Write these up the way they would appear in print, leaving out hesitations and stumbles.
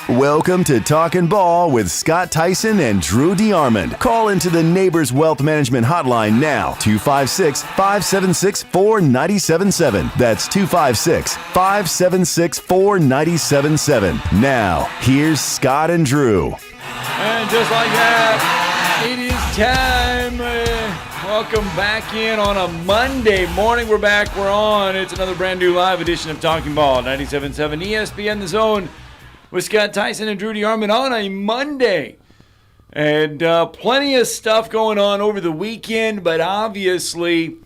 Welcome to Talkin' Ball with Scott Theisen and Drew DeArmond. Call into the Neighbors Wealth Management Hotline now, 256-576-4977. That's 256-576-4977. Now, here's Scott and Drew. And just like that, it is time. Welcome back in on a Monday morning. We're back. We're on. It's another brand new live edition of Talking Ball, 97.7 ESPN The Zone with Scott Theisen and Drew DeArmond on a Monday. And plenty of stuff going on over the weekend, but obviously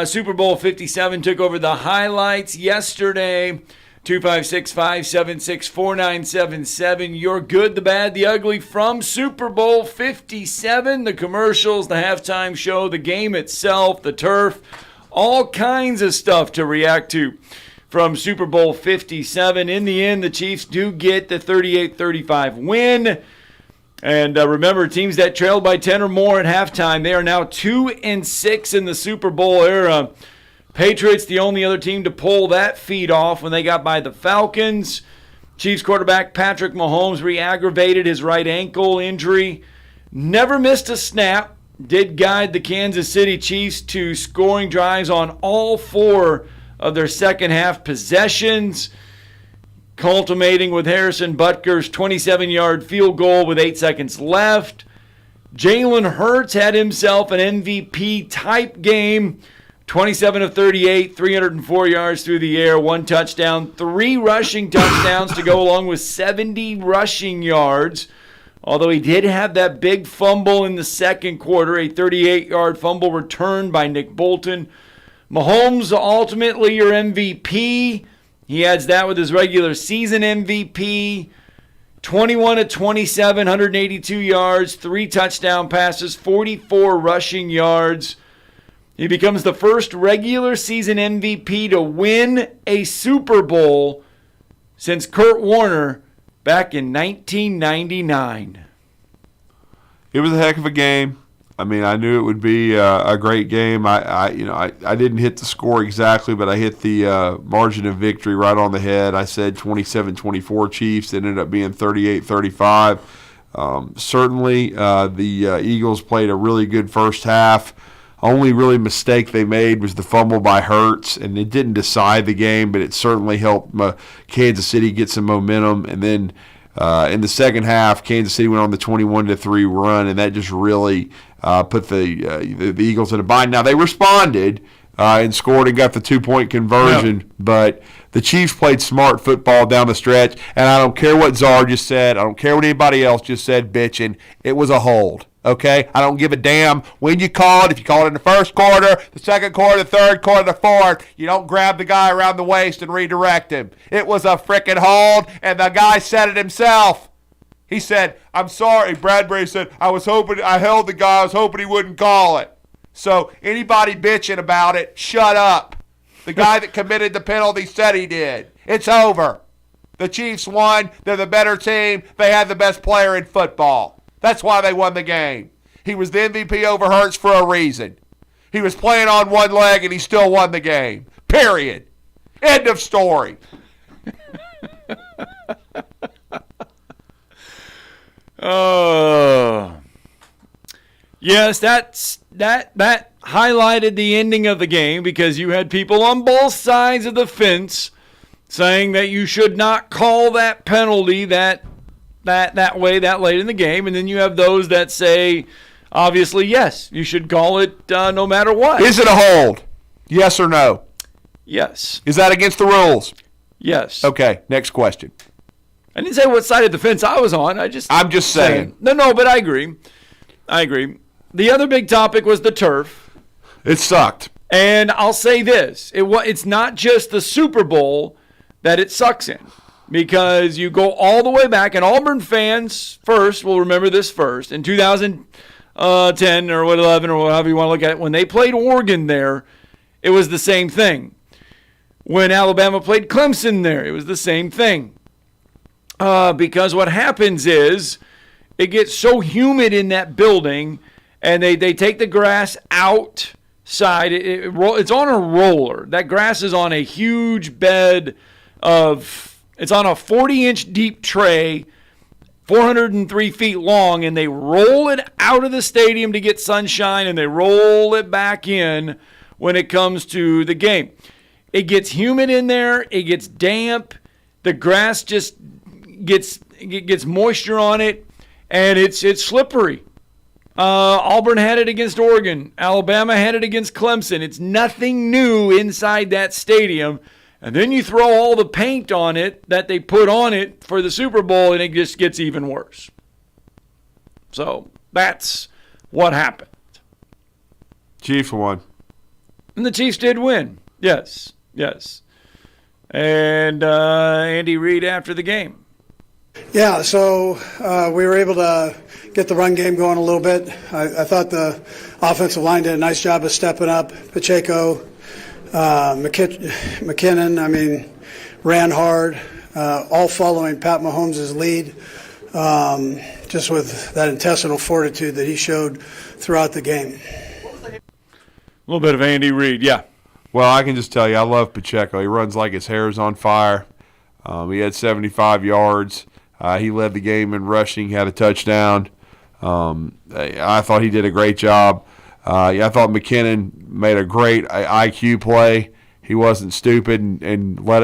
Super Bowl 57 took over the highlights yesterday. 256-576-4977. Your good, the bad, the ugly from Super Bowl 57. The commercials, the halftime show, the game itself, the turf, all kinds of stuff to react to from Super Bowl 57. In the end, the Chiefs do get the 38-35 win. And remember, teams that trailed by 10 or more at halftime, they are now 2-6 in the Super Bowl era. Patriots, the only other team to pull that feat off when they got by the Falcons. Chiefs quarterback Patrick Mahomes re-aggravated his right ankle injury. Never missed a snap. Did guide the Kansas City Chiefs to scoring drives on all four of their second half possessions, culminating with Harrison Butker's 27-yard field goal with 8 seconds left. Jalen Hurts had himself an MVP-type game. 27 of 38, 304 yards through the air, 1 touchdown, 3 rushing touchdowns to go along with 70 rushing yards. Although he did have that big fumble in the second quarter, a 38-yard fumble returned by Nick Bolton. Mahomes ultimately your MVP. He adds that with his regular season MVP. 21 of 27, 182 yards, 3 touchdown passes, 44 rushing yards. He becomes the first regular season MVP to win a Super Bowl since Kurt Warner back in 1999. It was a heck of a game. I mean, I knew it would be a great game. I didn't hit the score exactly, but I hit the margin of victory right on the head. I said 27-24 Chiefs. It ended up being 38-35. Certainly, the Eagles played a really good first half. Only really mistake they made was the fumble by Hurts, and it didn't decide the game, but it certainly helped Kansas City get some momentum. And then in the second half, Kansas City went on the 21-3 run, and that just really put the Eagles in a bind. Now, they responded and scored and got the 2-point conversion, but the Chiefs played smart football down the stretch, and I don't care what Czar just said. I don't care what anybody else just said, bitching. It was a hold. Okay, I don't give a damn when you call it. If you call it in the first quarter, the second quarter, the third quarter, the fourth, you don't grab the guy around the waist and redirect him. It was a frickin' hold, and the guy said it himself. He said, "I'm sorry." Bradbury said, I held the guy. I was hoping he wouldn't call it. So anybody bitching about it, shut up. The guy that committed the penalty said he did. It's over. The Chiefs won. They're the better team. They had the best player in football. That's why they won the game. He was the MVP over Hurts for a reason. He was playing on one leg, and he still won the game. Period. End of story. Oh. Yes, that highlighted the ending of the game because you had people on both sides of the fence saying that you should not call that penalty that way that late in the game, and then you have those that say, obviously, yes, you should call it no matter what. Is it a hold? Yes or no? Yes. Is that against the rules? Yes. Okay, next question. I didn't say what side of the fence I was on. I'm just saying. No, but I agree. The other big topic was the turf. It sucked. And I'll say this. It's not just the Super Bowl that it sucks in. Because you go all the way back, and Auburn fans first will remember this first. In 2010 or 11 or however you want to look at it, when they played Oregon there, it was the same thing. When Alabama played Clemson there, it was the same thing. Because what happens is it gets so humid in that building, and they take the grass outside. It's on a roller. That grass is on a huge bed of It's on a 40-inch deep tray, 403 feet long, and they roll it out of the stadium to get sunshine, and they roll it back in when it comes to the game. It gets humid in there. It gets damp. The grass just gets moisture on it, and it's slippery. Auburn had it against Oregon. Alabama had it against Clemson. It's nothing new inside that stadium. And then you throw all the paint on it that they put on it for the Super Bowl, and it just gets even worse. So that's what happened. Chiefs won. And the Chiefs did win. Yes. And Andy Reid after the game. Yeah, so we were able to get the run game going a little bit. I thought the offensive line did a nice job of stepping up. Pacheco, McKinnon, ran hard, all following Pat Mahomes' lead, just with that intestinal fortitude that he showed throughout the game. A little bit of Andy Reid, yeah. Well, I can just tell you, I love Pacheco. He runs like his hair is on fire. He had 75 yards. He led the game in rushing, had a touchdown. I thought he did a great job. I thought McKinnon made a great IQ play. He wasn't stupid and went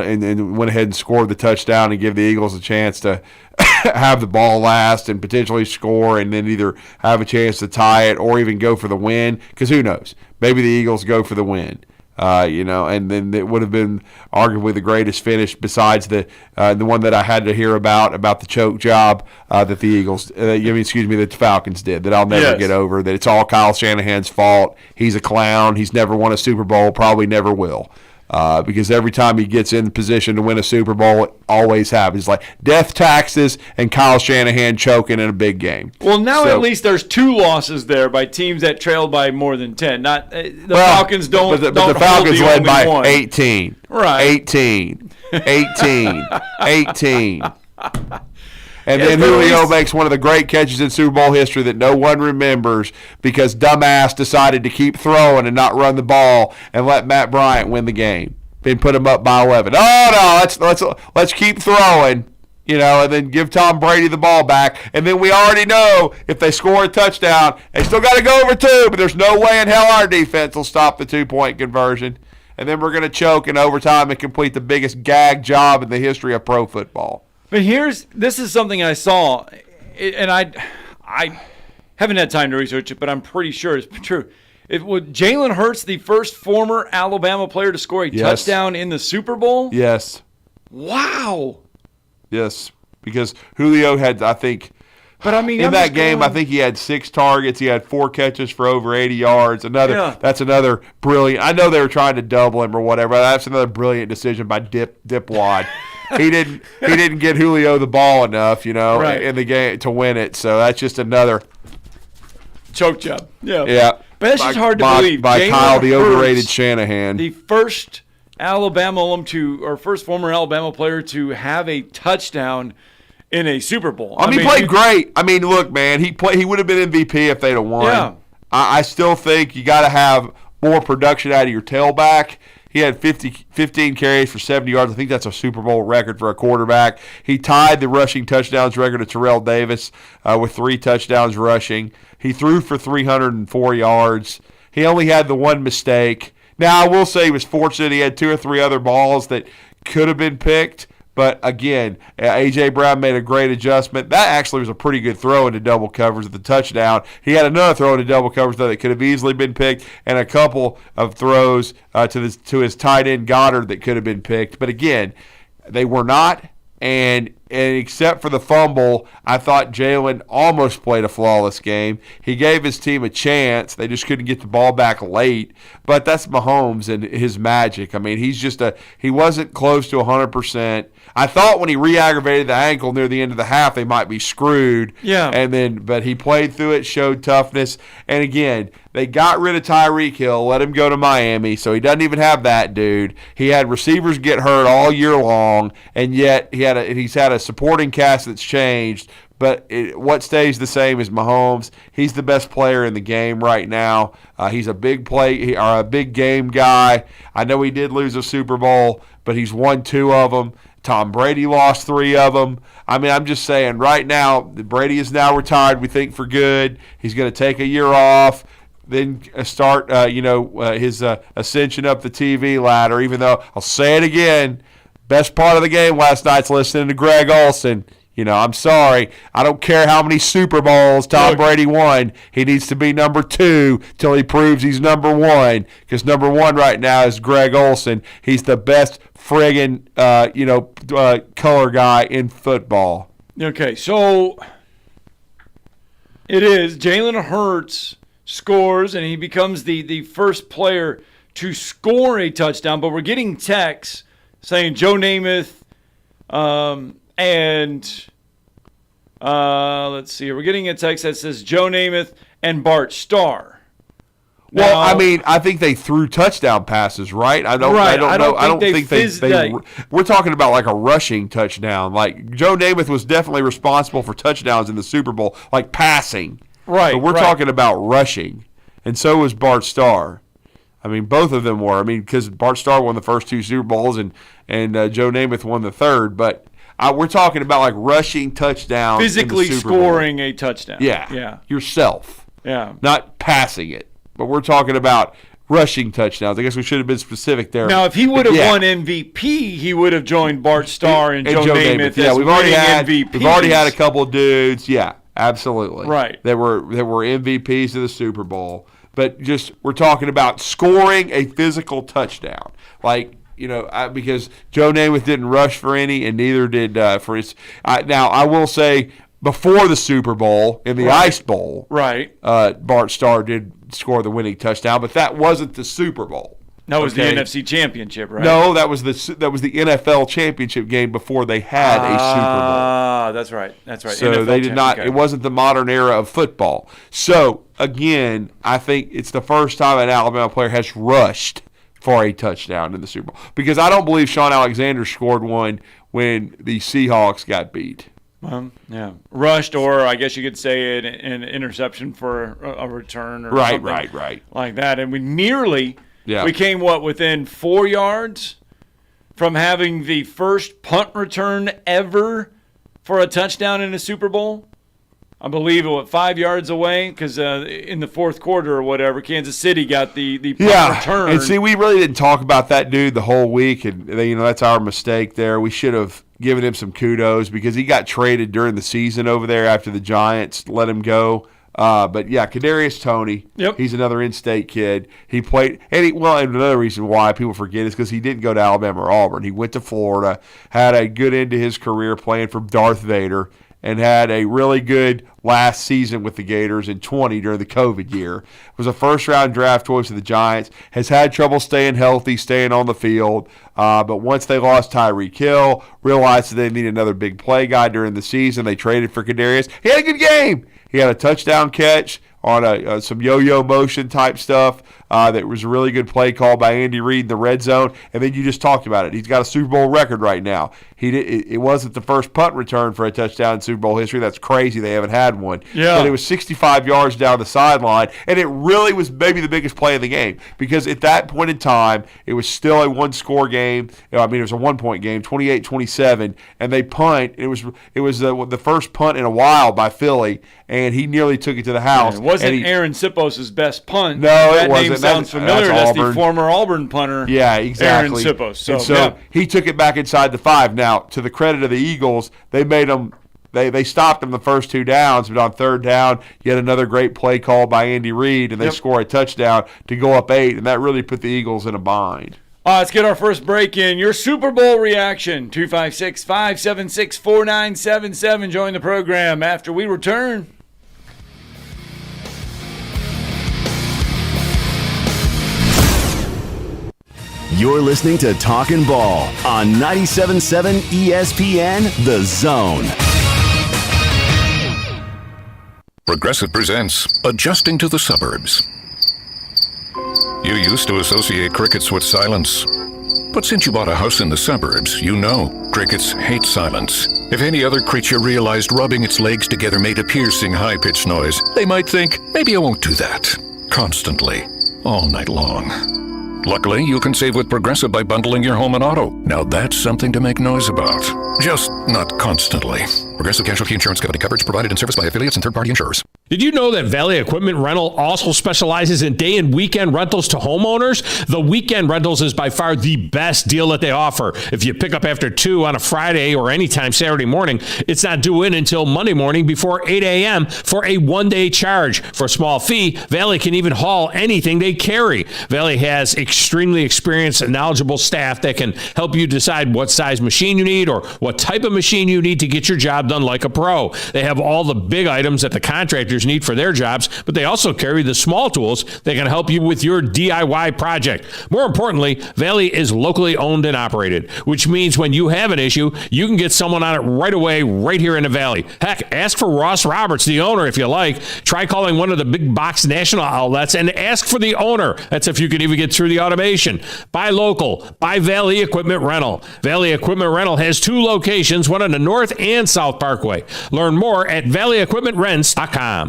ahead and scored the touchdown and give the Eagles a chance to have the ball last and potentially score and then either have a chance to tie it or even go for the win. Because who knows? Maybe the Eagles go for the win. And then it would have been arguably the greatest finish besides the one that I had to hear about the choke job that the Falcons did that I'll never get over. That it's all Kyle Shanahan's fault. He's a clown. He's never won a Super Bowl. Probably never will. Because every time he gets in position to win a Super Bowl, it always happens. Like death taxes and Kyle Shanahan choking in a big game. Well, now at least there's 2 losses there by teams that trailed by more than 10. Not Falcons don't. But the Falcons led by one. 18. Right. 18. And then Julio makes one of the great catches in Super Bowl history that no one remembers because dumbass decided to keep throwing and not run the ball and let Matt Bryant win the game. Then put him up by 11. Oh no, let's keep throwing, and then give Tom Brady the ball back. And then we already know if they score a touchdown, they still got to go over 2, but there's no way in hell our defense will stop the 2-point conversion. And then we're going to choke in overtime and complete the biggest gag job in the history of pro football. But this is something I saw, and I haven't had time to research it, but I'm pretty sure it's true. Jalen Hurts the first former Alabama player to score a touchdown in the Super Bowl? Yes. Wow. Yes, because Julio had, I think, in that game, I think he had 6 targets. He had 4 catches for over 80 yards. That's another brilliant. I know they were trying to double him or whatever. That's another brilliant decision by Dipwad. He didn't get Julio the ball enough, in the game to win it. So that's just another choke job. Yeah. But that's just hard to believe. By Kyle, the overrated Shanahan, the first first former Alabama player to have a touchdown in a Super Bowl. He played great. Look, man, he would have been MVP if they'd have won. Yeah. I still think you got to have more production out of your tailback. He had 15 carries for 70 yards. I think that's a Super Bowl record for a quarterback. He tied the rushing touchdowns record of Terrell Davis with 3 touchdowns rushing. He threw for 304 yards. He only had the 1 mistake. Now, I will say he was fortunate. He had 2 or 3 other balls that could have been picked. But, again, A.J. Brown made a great adjustment. That actually was a pretty good throw into double coverage at the touchdown. He had another throw into double coverage that could have easily been picked and a couple of throws to his tight end Goddard that could have been picked. But, again, they were not. And except for the fumble, I thought Jalen almost played a flawless game. He gave his team a chance. They just couldn't get the ball back late. But that's Mahomes and his magic. He wasn't close to 100%. I thought when he re-aggravated the ankle near the end of the half, they might be screwed. Yeah. But he played through it, showed toughness. And again, they got rid of Tyreek Hill, let him go to Miami, so he doesn't even have that dude. He had receivers get hurt all year long, and yet he's had a supporting cast that's changed. But what stays the same is Mahomes. He's the best player in the game right now. He's a big game guy. I know he did lose a Super Bowl, but he's won 2 of them. Tom Brady lost 3 of them. I mean, I'm just saying right now, Brady is now retired, we think, for good. He's going to take a year off, then start, his ascension up the TV ladder, even though I'll say it again, best part of the game last night's listening to Greg Olsen. I'm sorry. I don't care how many Super Bowls Tom Brady won. He needs to be number 2 till he proves he's number 1, because number 1 right now is Greg Olsen. He's the best friggin', color guy in football. Okay, so it is Jalen Hurts scores, and he becomes the first player to score a touchdown, but we're getting texts saying Joe Namath and let's see. We're getting a text that says Joe Namath and Bart Starr. Well, I mean, I think they threw touchdown passes, right? I don't know. I don't think they we're talking about like a rushing touchdown. Like Joe Namath was definitely responsible for touchdowns in the Super Bowl, like passing. Right. But we're talking about rushing, and so was Bart Starr. I mean, both of them were. I mean, because Bart Starr won the first 2 Super Bowls, and Joe Namath won the third, but. We're talking about like rushing touchdowns. Physically in the Super scoring Bowl. A touchdown. Yeah. Yourself. Yeah. Not passing it. But we're talking about rushing touchdowns. I guess we should have been specific there. Now, if he would have won MVP, he would have joined Bart Starr and Joe Namath. Yeah, we've already had MVPs. We've already had a couple of dudes. Yeah, absolutely. Right. That were MVPs of the Super Bowl. But just we're talking about scoring a physical touchdown. Like, because Joe Namath didn't rush for any, and neither did for his. Now, I will say, before the Super Bowl, in the Ice Bowl, Bart Starr did score the winning touchdown, but that wasn't the Super Bowl. That was the NFC Championship, right? No, that was the NFL Championship game before they had a Super Bowl. Ah, that's right. So NFL they did not. okay. It wasn't the modern era of football. So again, I think it's the first time an Alabama player has rushed for a touchdown in the Super Bowl, because I don't believe Sean Alexander scored one when the Seahawks got beat. Rushed, or I guess you could say an interception for a return, or right, like that, and we came within 4 yards from having the first punt return ever for a touchdown in a Super Bowl. I believe it was 5 yards away, because in the fourth quarter or whatever, Kansas City got the punt return. And see, we really didn't talk about that dude the whole week, and that's our mistake there. We should have given him some kudos, because he got traded during the season over there after the Giants let him go. But yeah, Kadarius Toney. Yep. He's another in-state kid. He played, and another reason why people forget is because he didn't go to Alabama or Auburn. He went to Florida, had a good end to his career playing for Darth Vader, and had a really good last season with the Gators in 20 during the COVID year. Was a first-round draft choice of the Giants. Has had trouble staying healthy, staying on the field. But once they lost Tyreek Hill, realized that they needed another big play guy during the season. They traded for Kadarius. He had a good game. He had a touchdown catch on some yo-yo motion type stuff. That was a really good play call by Andy Reid in the red zone. And then you just talked about it. He's got a Super Bowl record right now. It wasn't the first punt return for a touchdown in Super Bowl history. That's crazy. They haven't had one. Yeah. But it was 65 yards down the sideline, and it really was maybe the biggest play of the game, because at that point in time, it was still a one-score game. I mean, it was a one-point game, 28-27, and they punt. It was the first punt in a while by Philly, and he nearly took it to the house. It wasn't Aaron Sipos' best punt. No, that it wasn't. Name sounds familiar. That's the former Auburn punter. Yeah, exactly. Aaron Sipos. So he took it back inside the 5. Now, to the credit of the Eagles, they made them. They stopped him the first 2 downs, but on third down, yet another great play call by Andy Reid, and they score a touchdown to go up 8, and that really put the Eagles in a bind. Let's get our first break in. Your Super Bowl reaction, 256-576-4977. Join the program after we return. You're listening to Talkin' Ball on 97.7 ESPN The Zone. Progressive presents Adjusting to the Suburbs. You used to associate crickets with silence. But since you bought a house in the suburbs, you know crickets hate silence. If any other creature realized rubbing its legs together made a piercing, high-pitched noise, they might think, maybe I won't do that. Constantly, all night long. Luckily, you can save with Progressive by bundling your home and auto. Now that's something to make noise about. Just not constantly. Progressive Casualty Insurance Company. Coverage provided and serviced by affiliates and third-party insurers. Did you know that Valley Equipment Rental also specializes in day and weekend rentals to homeowners? The weekend rentals is by far the best deal that they offer. If you pick up after 2 on a Friday or anytime Saturday morning, it's not due in until Monday morning before 8 a.m. for a one-day charge. For a small fee, Valley can even haul anything they carry. Valley has extremely experienced and knowledgeable staff that can help you decide what size machine you need or what type of machine you need to get your job done like a pro. They have all the big items that the contractors need for their jobs, but they also carry the small tools that can help you with your DIY project. More importantly, Valley is locally owned and operated, which means when you have an issue, you can get someone on it right away, right here in the Valley. Heck, ask for Ross Roberts, the owner, if you like. Try calling one of the big box national outlets and ask for the owner. That's if you can even get through the automation. Buy local. Buy Valley Equipment Rental. Valley Equipment Rental has 2 locations, one on the North and South Parkway. Learn more at valleyequipmentrents.com.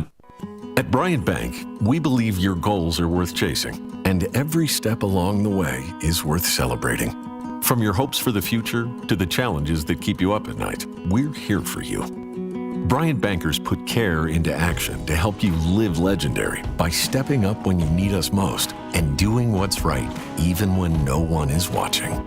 At Bryant Bank, we believe your goals are worth chasing, and every step along the way is worth celebrating. From your hopes for the future to the challenges that keep you up at night, we're here for you. Bryant bankers put care into action to help you live legendary by stepping up when you need us most and doing what's right even when no one is watching.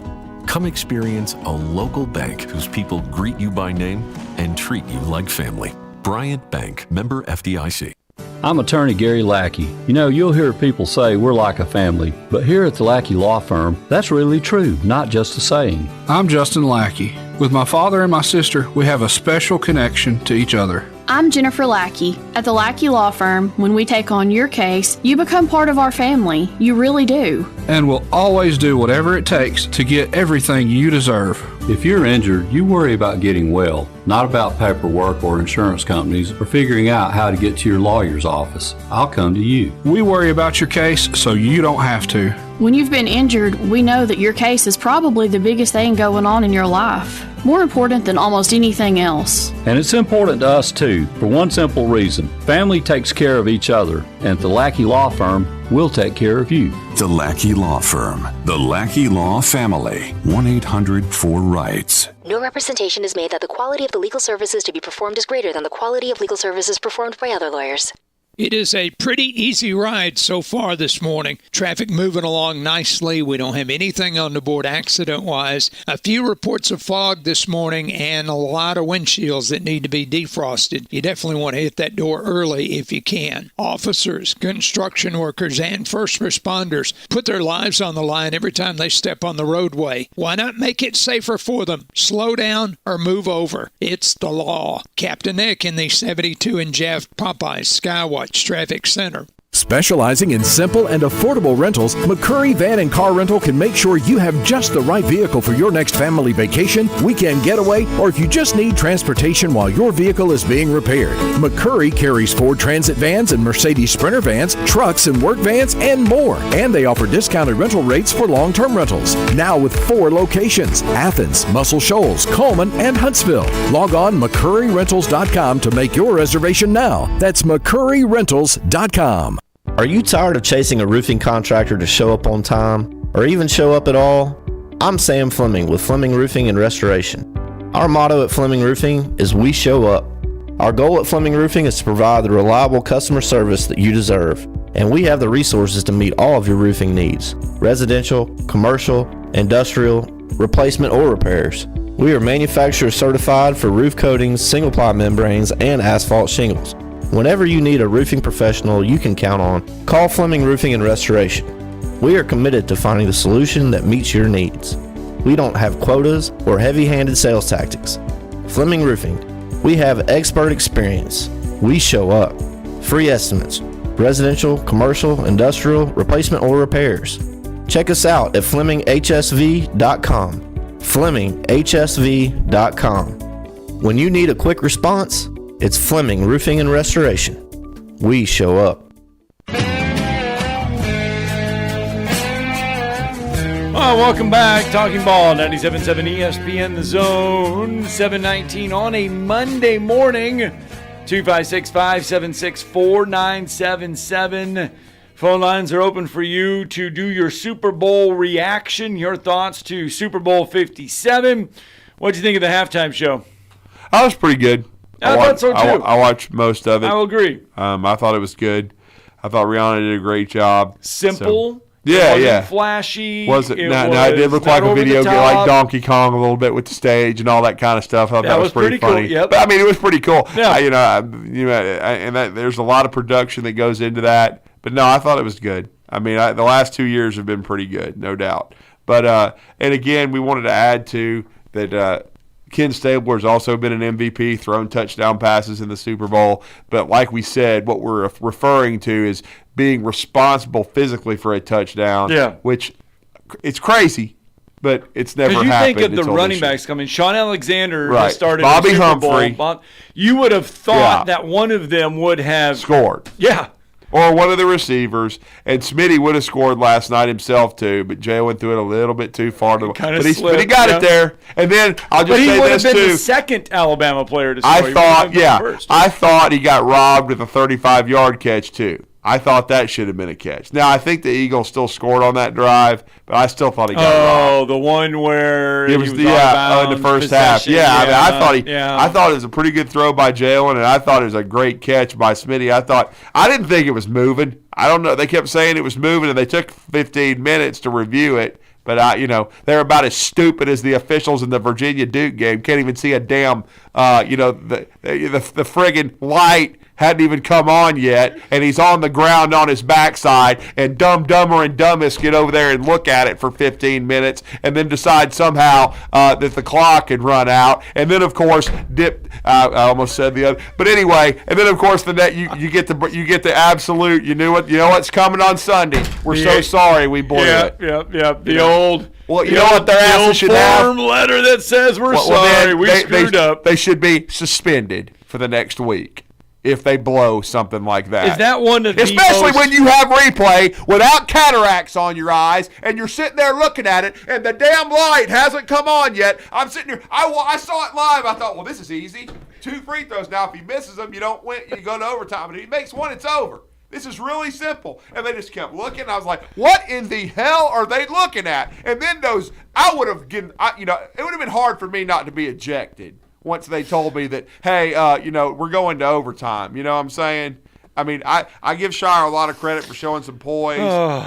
Come experience a local bank whose people greet you by name and treat you like family. Bryant Bank, member FDIC. I'm attorney Gary Lackey. You know, you'll hear people say we're like a family, but here at the Lackey Law Firm, that's really true, not just a saying. I'm Justin Lackey. With my father and my sister, we have a special connection to each other. I'm Jennifer Lackey. At the Lackey Law Firm, when we take on your case, you become part of our family. You really do. And we'll always do whatever it takes to get everything you deserve. If you're injured, you worry about getting well, not about paperwork or insurance companies or figuring out how to get to your lawyer's office. I'll come to you. We worry about your case so you don't have to. When you've been injured, we know that your case is probably the biggest thing going on in your life. More important than almost anything else. And it's important to us too, for one simple reason. Family takes care of each other, and at the Lackey Law Firm, we'll take care of you. The Lackey Law Firm. The Lackey Law Family. 1-800-4RIGHTS. No representation is made that the quality of the legal services to be performed is greater than the quality of legal services performed by other lawyers. It is a pretty easy ride so far this morning. Traffic moving along nicely. We don't have anything on the board accident-wise. A few reports of fog this morning and a lot of windshields that need to be defrosted. You definitely want to hit that door early if you can. Officers, construction workers, and first responders put their lives on the line every time they step on the roadway. Why not make it safer for them? Slow down or move over. It's the law. Captain Nick in the 72 and Jeff Popeyes Skywatch Traffic Center. Specializing in simple and affordable rentals, McCurry Van and Car Rental can make sure you have just the right vehicle for your next family vacation, weekend getaway, or if you just need transportation while your vehicle is being repaired. McCurry carries Ford Transit vans and Mercedes Sprinter vans, trucks and work vans, and more. And they offer discounted rental rates for long-term rentals. Now with 4 locations: Athens, Muscle Shoals, Coleman, and Huntsville. Log on McCurryRentals.com to make your reservation now. That's McCurryRentals.com. Are you tired of chasing a roofing contractor to show up on time, or even show up at all? I'm Sam Fleming with Fleming Roofing and Restoration. Our motto at Fleming Roofing is we show up. Our goal at Fleming Roofing is to provide the reliable customer service that you deserve, and we have the resources to meet all of your roofing needs: residential, commercial, industrial, replacement, or repairs. We are manufacturer certified for roof coatings, single-ply membranes, and asphalt shingles. Whenever you need a roofing professional you can count on, call Fleming Roofing and Restoration. We are committed to finding the solution that meets your needs. We don't have quotas or heavy-handed sales tactics. Fleming Roofing, we have expert experience. We show up. Free estimates, residential, commercial, industrial, replacement, or repairs. Check us out at FlemingHSV.com. FlemingHSV.com. When you need a quick response, it's Fleming Roofing and Restoration. We show up. Oh, welcome back. Talking Ball, 97.7 ESPN The Zone, 7:19 on a Monday morning. 256-576-4977 Phone lines are open for you to do your Super Bowl reaction, your thoughts to Super Bowl 57. What do you think of the halftime show? That was pretty good. I thought so, too. I watched most of it. I will agree. I thought it was good. I thought Rihanna did a great job. Simple. So, yeah. Flashy. Was it? Now it did look like a video game, like Donkey Kong a little bit with the stage and all that kind of stuff. I thought that was pretty funny. Cool. Yep. But, I mean, it was pretty cool. Yeah. There's a lot of production that goes into that. But no, I thought it was good. I mean, the last 2 years have been pretty good, no doubt. But and again, we wanted to add to that. Ken Stabler's also been an MVP, thrown touchdown passes in the Super Bowl. But like we said, what we're referring to is being responsible physically for a touchdown. Yeah. Which it's crazy, but it's never happened. Because you think of the running backs coming. Sean Alexander right. started Bobby the Super Humphrey. Bowl. You would have thought that one of them would have scored. Yeah. Or one of the receivers. And Smitty would have scored last night himself, too, but Jalen threw it a little bit too far. But he got it there. And then I'll just say this, too. But he would have been the second Alabama player to score. I thought he got robbed with a 35-yard catch, too. I thought that should have been a catch. Now, I think the Eagles still scored on that drive, but I still thought he got robbed. The one where it was in the first half. Yeah, I thought it was a pretty good throw by Jalen, and I thought it was a great catch by Smitty. I didn't think it was moving. I don't know. They kept saying it was moving, and they took 15 minutes to review it. But they're about as stupid as the officials in the Virginia Duke game. Can't even see a damn, the friggin' light hadn't even come on yet, and he's on the ground on his backside, and Dumber and Dumbest get over there and look at it for 15 minutes, and then decide somehow that the clock had run out, and then of course I almost said the other, but anyway, and then of course you get the absolute. You know what's coming on Sunday. We're so sorry we blew it. Yeah. The old. Well, you know what their asses should have? Form letter that says we're sorry. We screwed up. They should be suspended for the next week if they blow something like that. Is that one of especially when you have replay without cataracts on your eyes and you're sitting there looking at it and the damn light hasn't come on yet. I'm sitting here. I saw it live. I thought, well, this is easy. 2 free throws. Now, if he misses them, you don't win. You go to overtime. But if he makes one, it's over. This is really simple. And they just kept looking. I was like, what in the hell are they looking at? And then it would have been hard for me not to be ejected once they told me that, hey, we're going to overtime. You know what I'm saying? I mean, I give Shire a lot of credit for showing some poise.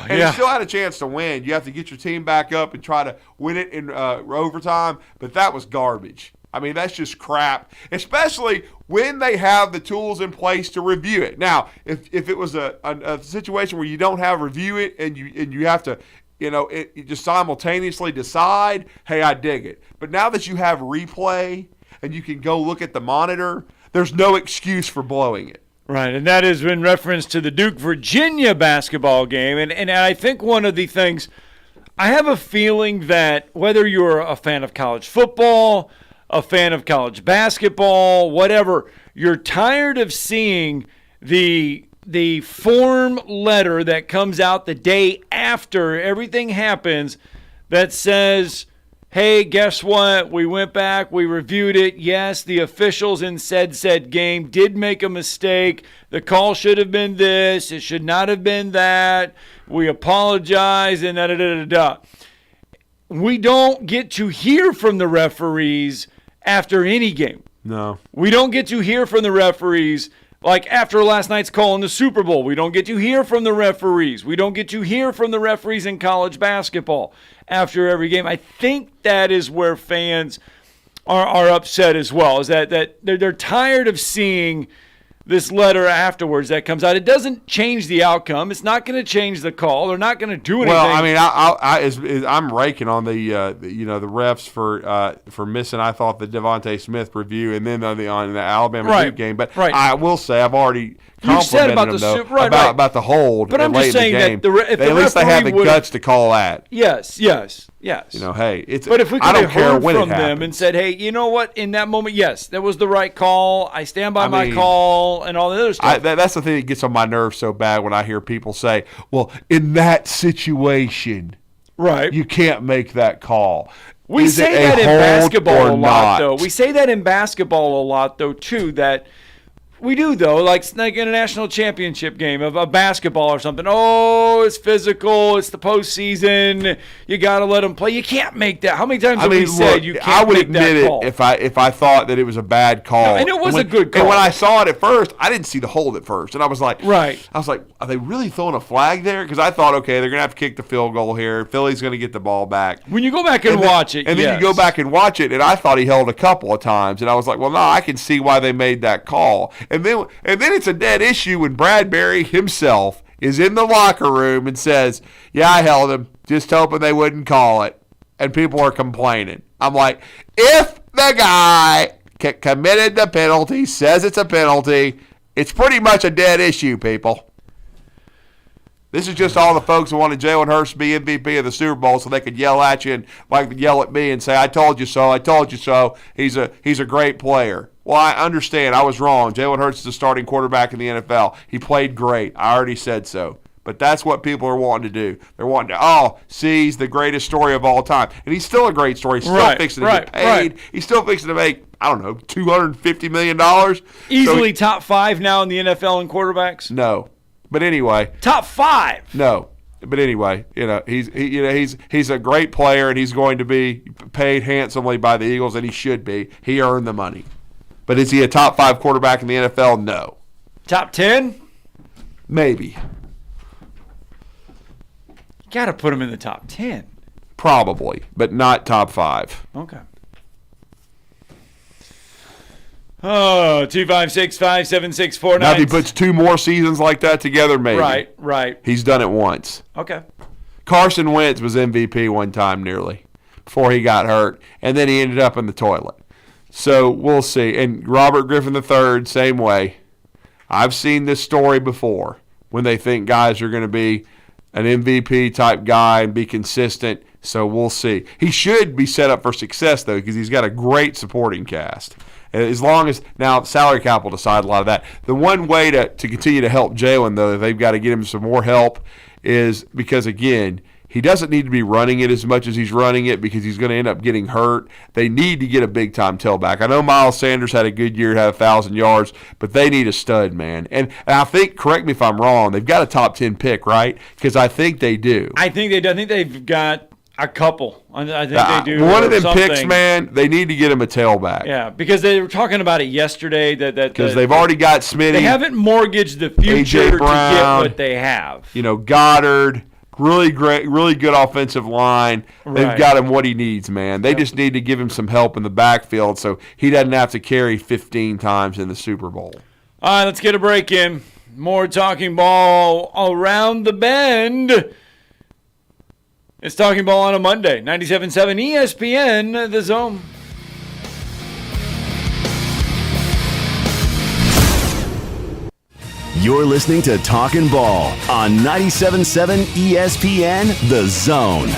He still had a chance to win. You have to get your team back up and try to win it in overtime. But that was garbage. I mean, that's just crap, especially when they have the tools in place to review it. Now, if it was a situation where you don't have review it and you have to, you just simultaneously decide, hey, I dig it. But now that you have replay and you can go look at the monitor, there's no excuse for blowing it. Right, and that is in reference to the Duke-Virginia basketball game. And I think one of the things, I have a feeling that whether you're a fan of college football, a fan of college basketball, whatever, you're tired of seeing the form letter that comes out the day after everything happens that says, hey, guess what? We went back, we reviewed it. Yes, the officials in said game did make a mistake. The call should have been this. It should not have been that. We apologize, and da-da-da-da-da. We don't get to hear from the referees after any game. No. We don't get to hear from the referees like after last night's call in the Super Bowl. We don't get to hear from the referees. We don't get to hear from the referees in college basketball after every game. I think that is where fans are upset as well, is that they're tired of seeing this letter afterwards that comes out. It doesn't change the outcome. It's not going to change the call. They're not going to do anything. Well, I mean, I'm raking on the refs for missing. I thought the Devontae Smith review and then on the Alabama Duke game. But I will say I've already complimented them about the hold. But I'm just saying that at least they have the guts to call that. Yes. Hey, it's. But if we could have heard from them happens. and said, hey, you know what? In that moment, yes, that was the right call. I stand by my call and all the other stuff. That's the thing that gets on my nerves so bad when I hear people say, well, in that situation, right, you can't make that call. We say that in basketball a lot, though. We say that in basketball a lot, though, too, that We do, though, like in a national championship game of a basketball or something. Oh, it's physical. It's the postseason. You got to let them play. You can't make that. How many times have we said you can't I would make admit that it call? if I thought that it was a bad call. And it was a good call. And when I saw it at first, I didn't see the hold at first. And I was like, right. Are they really throwing a flag there? Because I thought, okay, they're going to have to kick the field goal here. Philly's going to get the ball back. When you go back and watch it, and then yes. you go back and watch it, and I thought he held a couple of times. And I was like, well, no, I can see why they made that call. And then it's a dead issue when Bradbury himself is in the locker room and says, yeah, I held him, just hoping they wouldn't call it. And people are complaining. I'm like, if the guy committed the penalty, says it's a penalty, it's pretty much a dead issue, people. This is just all the folks who wanted Jalen Hurts to be MVP of the Super Bowl so they could yell at you and yell at me and say, I told you so, I told you so. He's a great player. Well, I understand. I was wrong. Jalen Hurts is the starting quarterback in the NFL. He played great. I already said so. But that's what people are wanting to do. They're wanting to, he's the greatest story of all time. And he's still a great story. He's still fixing to get paid. Right. He's still fixing to make, I don't know, $250 million. Easily top 5 now in the NFL in quarterbacks? No. But anyway. Top 5? No. But anyway, he's a great player, and he's going to be paid handsomely by the Eagles, and he should be. He earned the money. But is he a top 5 quarterback in the NFL? No. Top 10? Maybe. You got to put him in the top 10. Probably, but not top 5. Okay. Oh, 256-576-49. Now, if he puts 2 more seasons like that together, maybe. Right. He's done it once. Okay. Carson Wentz was MVP one time nearly before he got hurt, and then he ended up in the toilet. So we'll see. And Robert Griffin III, same way. I've seen this story before when they think guys are going to be an MVP type guy and be consistent. So we'll see. He should be set up for success, though, because he's got a great supporting cast. As long as now salary cap will decide a lot of that. The one way to continue to help Jalen, though, they've got to get him some more help, is because, again, he doesn't need to be running it as much as he's running it because he's going to end up getting hurt. They need to get a big-time tailback. I know Miles Sanders had a good year, had 1,000 yards, but they need a stud, man. And I think, correct me if I'm wrong, they've got a top 10 pick, right? Because I think they do. I think they do. I think they've got a couple. I think they do. One of them picks, man, they need to get him a tailback. Yeah, because they were talking about it yesterday. Because they've already got Smitty. They haven't mortgaged the future A.J. Brown, to get what they have. Goddard. Really great, really good offensive line. They've Right. got him what he needs, man. They just need to give him some help in the backfield so he doesn't have to carry 15 times in the Super Bowl. All right, let's get a break in. More talking ball around the bend. It's Talking Ball on a Monday. 97.7 ESPN, The Zone. You're listening to Talkin' Ball on 97.7 ESPN, The Zone.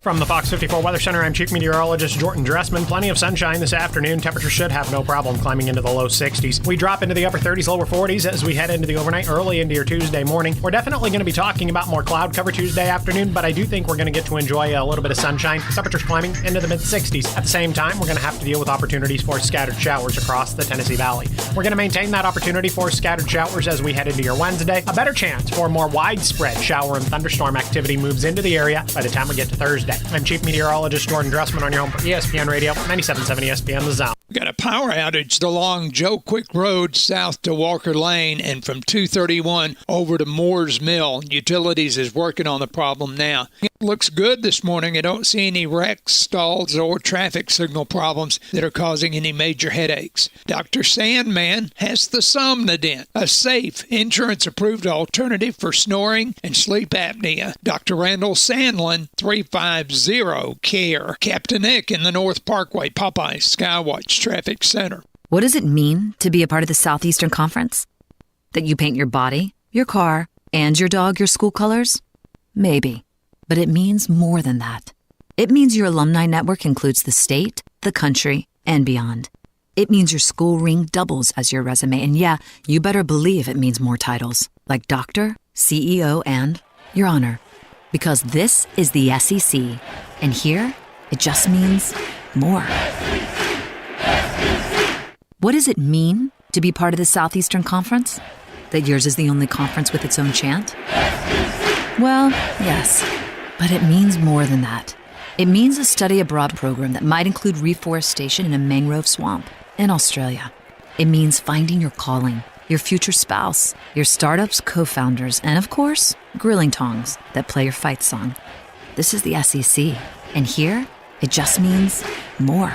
From the Fox 54 Weather Center, I'm Chief Meteorologist Jordan Dressman. Plenty of sunshine this afternoon. Temperatures should have no problem climbing into the low 60s. We drop into the upper 30s, lower 40s as we head into the overnight, early into your Tuesday morning. We're definitely going to be talking about more cloud cover Tuesday afternoon, but I do think we're going to get to enjoy a little bit of sunshine. Temperatures climbing into the mid-60s. At the same time, we're going to have to deal with opportunities for scattered showers across the Tennessee Valley. We're going to maintain that opportunity for scattered showers as we head into your Wednesday. A better chance for more widespread shower and thunderstorm activity moves into the area by the time we get to Thursday. I'm Chief Meteorologist Jordan Dressman on your home for ESPN Radio, 97.7 ESPN The Zone. Got a power outage along Joe Quick Road south to Walker Lane and from 231 over to Moore's Mill. Utilities is working on the problem now. It looks good this morning. I don't see any wrecks, stalls, or traffic signal problems that are causing any major headaches. Dr. Sandman has the Somnodent, a safe, insurance-approved alternative for snoring and sleep apnea. Dr. Randall Sandlin, 350-CARE. Captain Nick in the North Parkway, Popeye Skywatch Traffic Center. What does it mean to be a part of the Southeastern Conference? That you paint your body, your car, and your dog your school colors? Maybe. But it means more than that. It means your alumni network includes the state, the country, and beyond. It means your school ring doubles as your resume, and yeah, you better believe it means more titles, like doctor, CEO, and your honor. Because this is the SEC, and here, it just means more. What does it mean to be part of the Southeastern Conference? That yours is the only conference with its own chant? Well, yes, but it means more than that. It means a study abroad program that might include reforestation in a mangrove swamp in Australia. It means finding your calling, your future spouse, your startup's co-founders, and of course, grilling tongs that play your fight song. This is the SEC, and here, it just means more.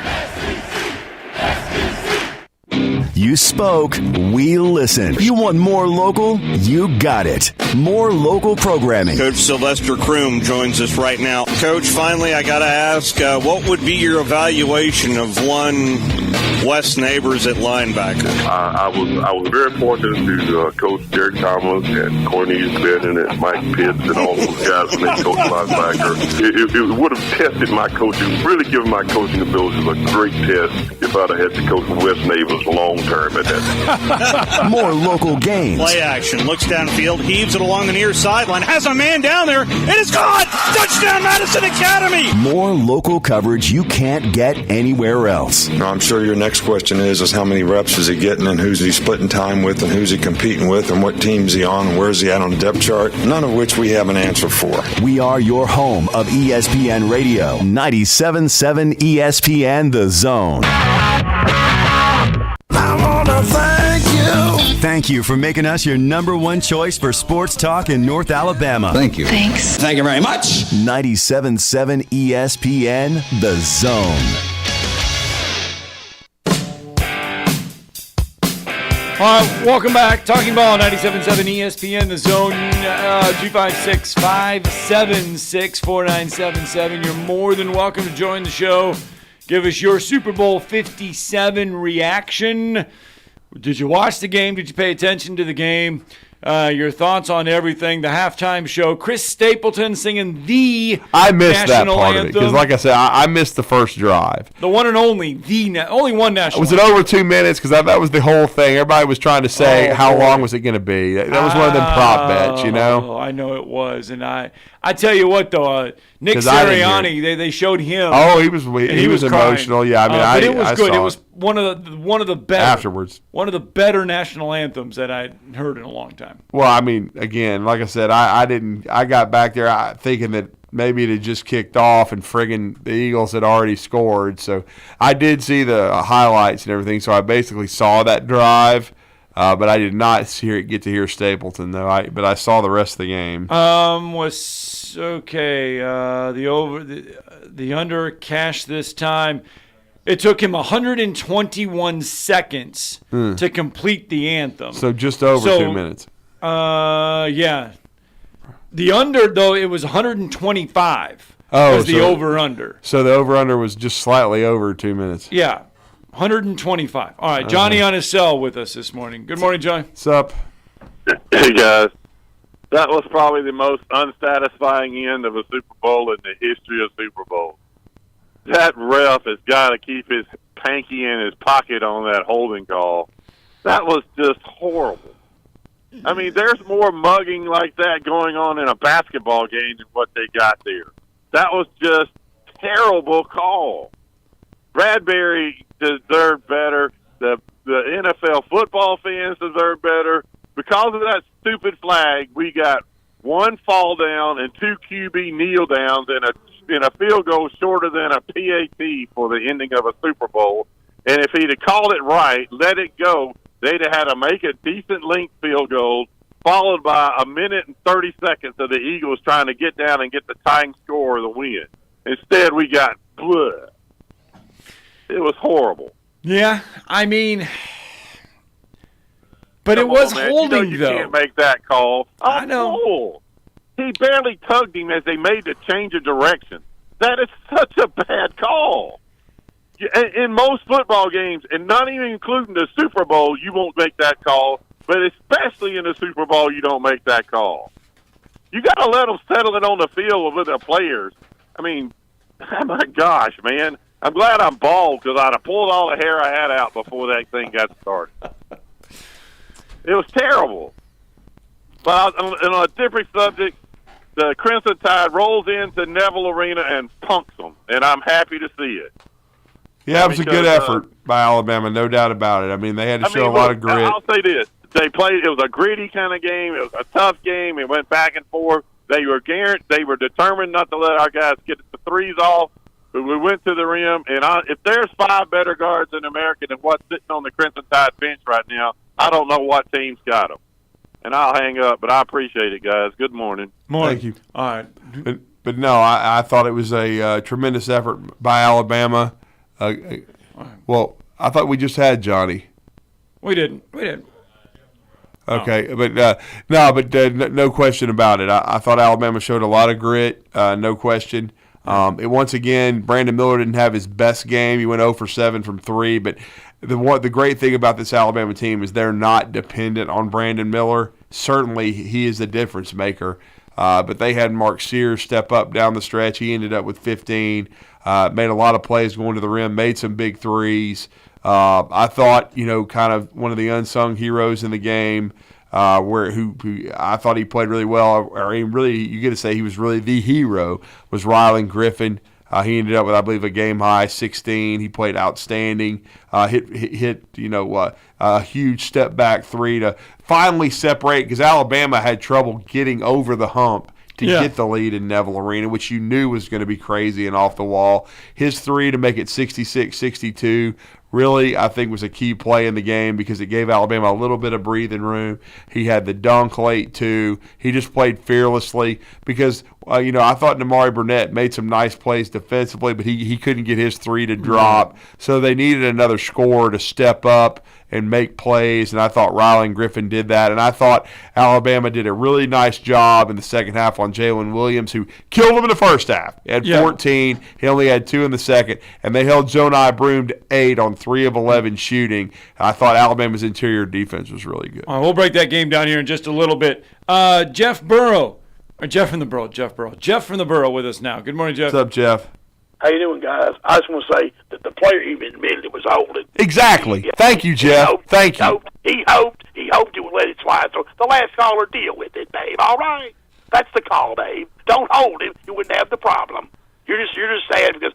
You spoke, we listen. You want more local? You got it. More local programming. Coach Sylvester Kroom joins us right now. Coach, finally, I got to ask, what would be your evaluation of one West Neighbors at linebacker? I was very fortunate to coach Derek Thomas and Cornelius Benton and Mike Pitts and all those guys when they coached linebacker. It would have tested my coaching, really given my coaching abilities a great test if I'd have had to coach West Neighbors long term at that. More local games. Play action, looks downfield, heaves it along the near sideline, has a man down there, and it's caught! Touchdown, Madison Academy! More local coverage you can't get anywhere else. I'm sure your next question is how many reps is he getting and who's he splitting time with and who's he competing with and what team's he on and where's he at on the depth chart, none of which we have an answer for. We are your home of ESPN Radio, 97.7 ESPN The Zone. I want to thank you. Thank you for making us your number one choice for sports talk in North Alabama. Thank you. Thanks. Thank you very much. 97.7 ESPN The Zone. All right, welcome back. Talking Ball, 97.7 ESPN, The Zone, 256-576-4977. You're more than welcome to join the show. Give us your Super Bowl 57 reaction. Did you watch the game? Did you pay attention to the game? Your thoughts on everything. The halftime show. Chris Stapleton singing the I missed national that part anthem. of it because, like I said, I missed the first drive. The one and only, only one national Was it anthem. over 2 minutes? Because that was the whole thing. Everybody was trying to say how long was it going to be. That was one of them prop bets, you know. Oh, I know it was, and I tell you what though, Nick 'Cause I didn't Sirianni, they showed him. Oh, he was crying. emotional. Yeah, I mean, but it was I good. saw It was one of the better afterwards. One of the better national anthems that I'd heard in a long time. Well, I mean, again, like I said, I got back there thinking that maybe it had just kicked off and friggin' the Eagles had already scored. So I did see the highlights and everything. So I basically saw that drive, but I did not get to hear Stapleton though. But I saw the rest of the game. Was okay. The under cash this time. It took him 121 seconds to complete the anthem. So just over 2 minutes. Yeah. The under, though, it was 125 was the over-under. So the over-under was just slightly over 2 minutes. Yeah, 125. All right, Johnny on his cell with us this morning. Good morning, Johnny. What's up? Hey, guys. That was probably the most unsatisfying end of a Super Bowl in the history of Super Bowls. That ref has got to keep his panky in his pocket on that holding call. That was just horrible. I mean, there's more mugging like that going on in a basketball game than what they got there. That was just terrible call. Bradbury deserved better. The NFL football fans deserve better. Because of that stupid flag, we got one fall down and two QB kneel downs and a field goal shorter than a PAT for the ending of a Super Bowl. And if he'd have called it right, let it go, they'd have had to make a decent length field goal, followed by a minute and 30 seconds of the Eagles trying to get down and get the tying score or the win. Instead, we got blood. It was horrible. Yeah, I mean, but it was holding, you though. You can't make that call. I know. Cool. He barely tugged him as they made the change of direction. That is such a bad call. In most football games, and not even including the Super Bowl, you won't make that call. But especially in the Super Bowl, you don't make that call. You got to let them settle it on the field with their players. I mean, oh my gosh, man. I'm glad I'm bald because I'd have pulled all the hair I had out before that thing got started. It was terrible. But on a different subject, the Crimson Tide rolls into Neville Arena and punks them, and I'm happy to see it. Yeah, it was a good effort by Alabama, no doubt about it. I mean, they had to show a lot of grit. I'll say this. They played. It was a gritty kind of game. It was a tough game. It went back and forth. They were determined not to let our guys get the threes off. But we went to the rim, and if there's 5 better guards in America than what's sitting on the Crimson Tide bench right now, I don't know what team's got them. And I'll hang up, but I appreciate it, guys. Good morning. Thank you. All right. But no, I thought it was a tremendous effort by Alabama. Well, I thought we just had Johnny. We didn't. Okay, but no question about it. I thought Alabama showed a lot of grit, no question. Once again, Brandon Miller didn't have his best game. He went 0 for 7 from 3. But the great thing about this Alabama team is they're not dependent on Brandon Miller. Certainly, he is the difference maker. But they had Mark Sears step up down the stretch. He ended up with 15. Made a lot of plays going to the rim. Made some big threes. I thought, kind of one of the unsung heroes in the game. Who I thought he played really well, or you get to say he was really the hero, was Rylan Griffin. He ended up with, I believe, a game high 16. He played outstanding. Hit a huge step back 3 to finally separate, because Alabama had trouble getting over the hump to get the lead in Neville Arena, which you knew was going to be crazy and off the wall. His 3 to make it 66-62 really, I think, was a key play in the game, because it gave Alabama a little bit of breathing room. He had the dunk late, too. He just played fearlessly, because, I thought Damari Burnett made some nice plays defensively, but he couldn't get his 3 to drop. So they needed another scorer to step up and make plays, and I thought Rylan Griffin did that. And I thought Alabama did a really nice job in the second half on Jalen Williams, who killed him in the first half. He had 14. He only had 2 in the second. And they held Jonai Broome to 8 on 3 of 11 shooting. I thought Alabama's interior defense was really good. All right, we'll break that game down here in just a little bit. Jeff from the Borough with us now. Good morning, Jeff. What's up, Jeff? How you doing, guys? I just want to say that the player even admitted it was holding. Exactly. Thank you, Jeff. Thank you. He hoped he would let it slide. So the last caller, deal with it, Dave. All right? That's the call, Dave. Don't hold him. You wouldn't have the problem. You're just sad because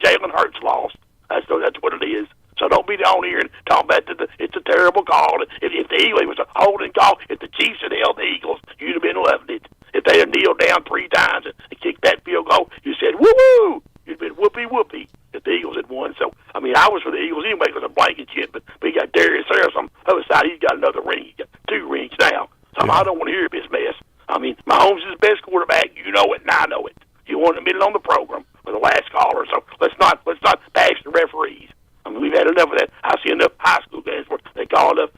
Jalen Hurts lost. That's what it is. So don't be down here and talk about it's a terrible call. If the Eagles was a holding call, if the Chiefs had held the Eagles, you'd have been loving it. If they had kneeled down 3 times and kicked that field goal, you said, woo-woo! You'd been whoopee-whoopee if the Eagles had won. So, I was for the Eagles anyway because of blanket shit, but we got Darius Harris on the other side. He's got another ring. He's got 2 rings now. So I don't want to hear this mess. Mahomes is the best quarterback. You know it, and I know it. You want to admit it on the program for the last caller. So let's not bash the referees. We've had enough of that. I see enough high school games where they call enough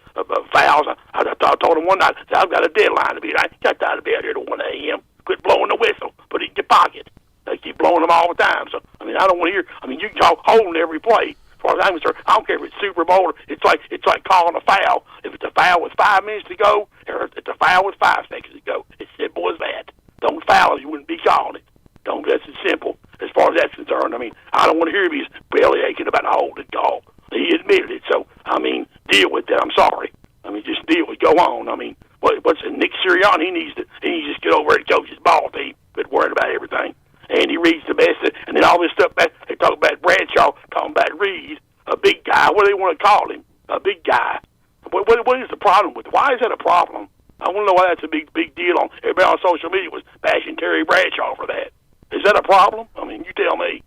fouls. I told them one night, I've got a deadline to be. I got out of bed here at 1 a.m. Quit blowing the whistle. Put it in your pocket. They keep blowing them all the time. So, I don't want to hear. You can call holding every play. As far as I'm concerned, I don't care if it's Super Bowl or it's like calling a foul. If it's a foul with 5 minutes to go, or if it's a foul with 5 seconds to go, it's simple as that. Don't foul it, you wouldn't be calling it. That's as simple as far as that's concerned. I don't want to hear him. He's belly aching about a holding call. He admitted it. So, deal with that. I'm sorry. Just deal with it. Go on. What's Nick Sirianni? He needs to just get over and coach his ball team. Quit worrying about everything. Andy Reid's the best. And then all this stuff back, they talk about Bradshaw, talking about Reid, a big guy. What do they want to call him? A big guy. What is the problem with it? Why is that a problem? I want to know why that's a big deal. Everybody on social media was bashing Terry Bradshaw for that. Is that a problem? You tell me.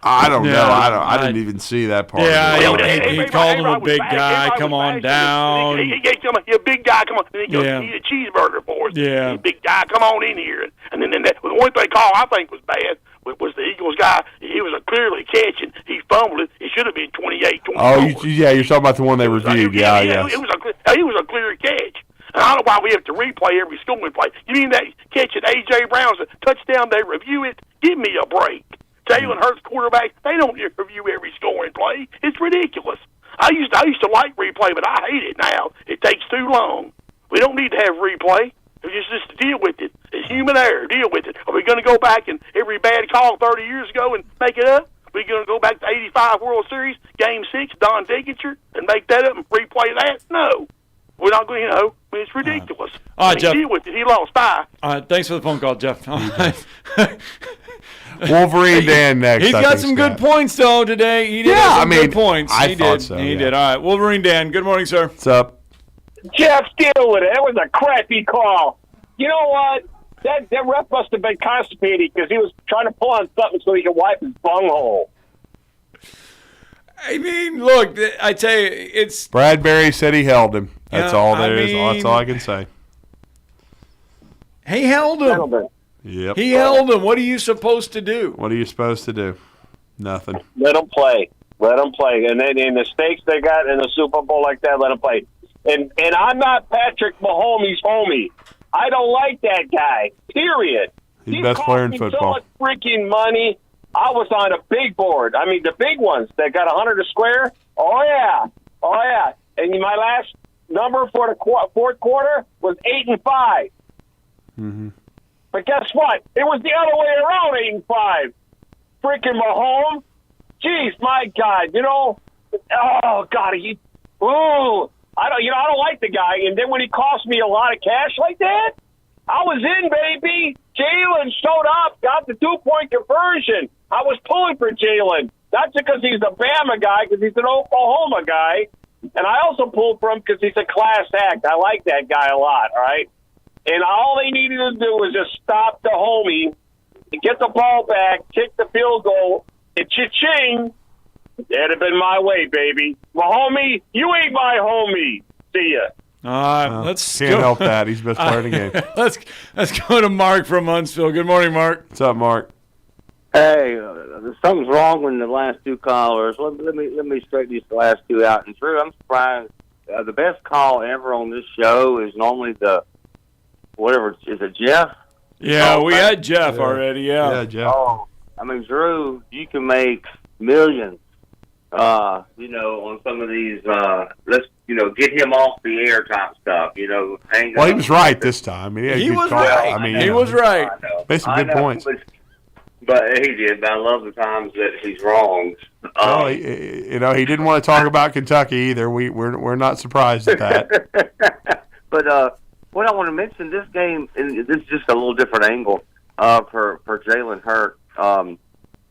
I don't know. I didn't even see that part. Yeah, he called him a big guy. Come on down. He a big guy. Come on. He goes, eat a cheeseburger for us. Yeah. Big guy. Come on in here. And then the only thing call I think was bad was the Eagles guy. He was clearly catching. He fumbled it. It should have been 28-24. Oh, you're talking about the one they reviewed. He was a clear catch. And I don't know why we have to replay every scoring play. You mean that catch at A.J. Brown's a touchdown, they review it? Give me a break. Jalen Hurts quarterbacks, they don't review every scoring play. It's ridiculous. I used to like replay, but I hate it now. It takes too long. We don't need to have replay. Just deal with it. It's human error. Deal with it. Are we going to go back and every bad call 30 years ago and make it up? Are we going to go back to 85 World Series, Game 6, Don Diggins, and make that up and replay that? No. We're not going to, it's ridiculous. All right, Jeff. Deal with it. He lost. Bye. All right, thanks for the phone call, Jeff. Wolverine Dan next. He's got some good points, though, today. He did have some good points. I thought so. He did. All right. Wolverine Dan, good morning, sir. What's up? Jeff, deal with it. That was a crappy call. You know what? That ref must have been constipated because he was trying to pull on something so he could wipe his bunghole. I mean, look, I tell you, it's... Bradbury said he held him. That's all there is. That's all I can say. He held him. Yep. He held him. What are you supposed to do? What are you supposed to do? Nothing. Let them play. Let them play. And then in the stakes they got in the Super Bowl like that, let them play. And I'm not Patrick Mahomes' homie. I don't like that guy, period. He's the best player in so football. much freaking money. I was on a big board. I mean, the big ones that got 100 a square. Oh, yeah. And my last number for the fourth quarter was 8 and 5. Mm-hmm. But guess what? It was the other way around, 8 and 5. Freaking Mahomes. Jeez, my God. Oh, God. I don't like the guy. And then when he cost me a lot of cash like that, I was in, baby. Jalen showed up, got the 2-point conversion. I was pulling for Jalen. Not just because he's a Bama guy, because he's an Oklahoma guy. And I also pulled for him because he's a class act. I like that guy a lot, all right? And all they needed to do was just stop the homie and get the ball back, kick the field goal, and cha-ching. That'd have been my way, baby. My homie, you ain't my homie. See ya. Let's can't help that. He's best player in the game. Let's go to Mark from Huntsville. Good morning, Mark. What's up, Mark? Hey, something's wrong with the last two callers. Let me straighten these last two out. And Drew, I'm surprised. The best call ever on this show is normally is it Jeff? Yeah, we had Jeff already. Yeah, Jeff. Oh, I mean, Drew, you can make millions. On some of these, let's get him off the air type stuff. He was right this time. He was call. right. He was right. Made some good points. But he did. But I love the times that he's wrong. He didn't want to talk about Kentucky either. We're not surprised at that. But what I want to mention, this game, and this is just a little different angle for Jalen Hurts.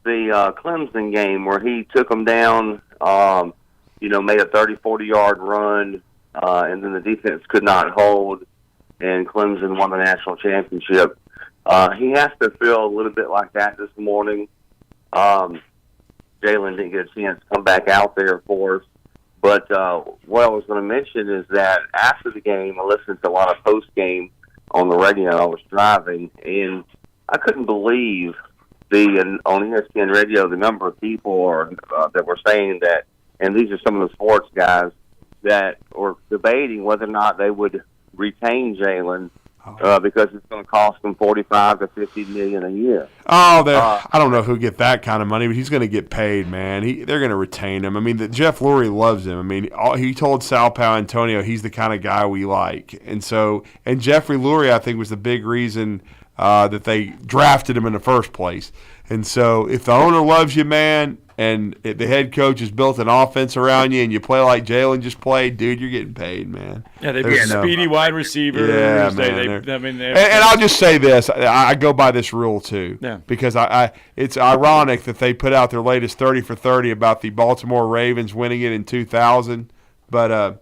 The Clemson game where he took them down, made a 30, 40-yard run, and then the defense could not hold, and Clemson won the national championship. He has to feel a little bit like that this morning. Jalen didn't get a chance to come back out there for us. But what I was going to mention is that after the game, I listened to a lot of post-game on the radio. I was driving, and I couldn't believe on ESPN radio the number of people that were saying that, and these are some of the sports guys that were debating whether or not they would retain Jalen because it's going to cost them $45 to $50 million a year. I don't know who'll get that kind of money, but he's going to get paid, man. They're going to retain him. I mean, Jeff Lurie loves him. I mean, he told Sal Paolantonio he's the kind of guy we like, and Jeffrey Lurie, I think, was the big reason that they drafted him in the first place. And so if the owner loves you, man, and the head coach has built an offense around you and you play like Jalen just played, dude, you're getting paid, man. Yeah, they've got speedy wide receivers. Yeah, man. And I'll just say this. I go by this rule, too. Yeah. Because it's ironic that they put out their latest 30 for 30 about the Baltimore Ravens winning it in 2000. But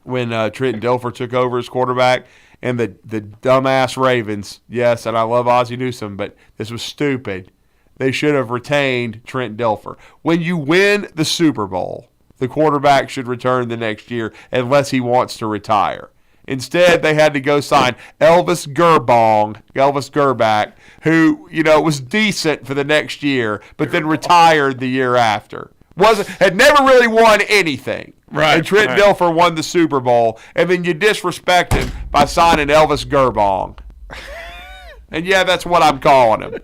when Trenton Dilfer took over as quarterback, and the dumbass Ravens, yes, and I love Ozzie Newsome, but this was stupid. They should have retained Trent Dilfer. When you win the Super Bowl, the quarterback should return the next year unless he wants to retire. Instead, they had to go sign Elvis Gerbach, who, was decent for the next year, but then retired the year after. Had never really won anything. Right. And Trent Dilfer won the Super Bowl, and then you disrespect him by signing Elvis Gerbong. And that's what I'm calling him.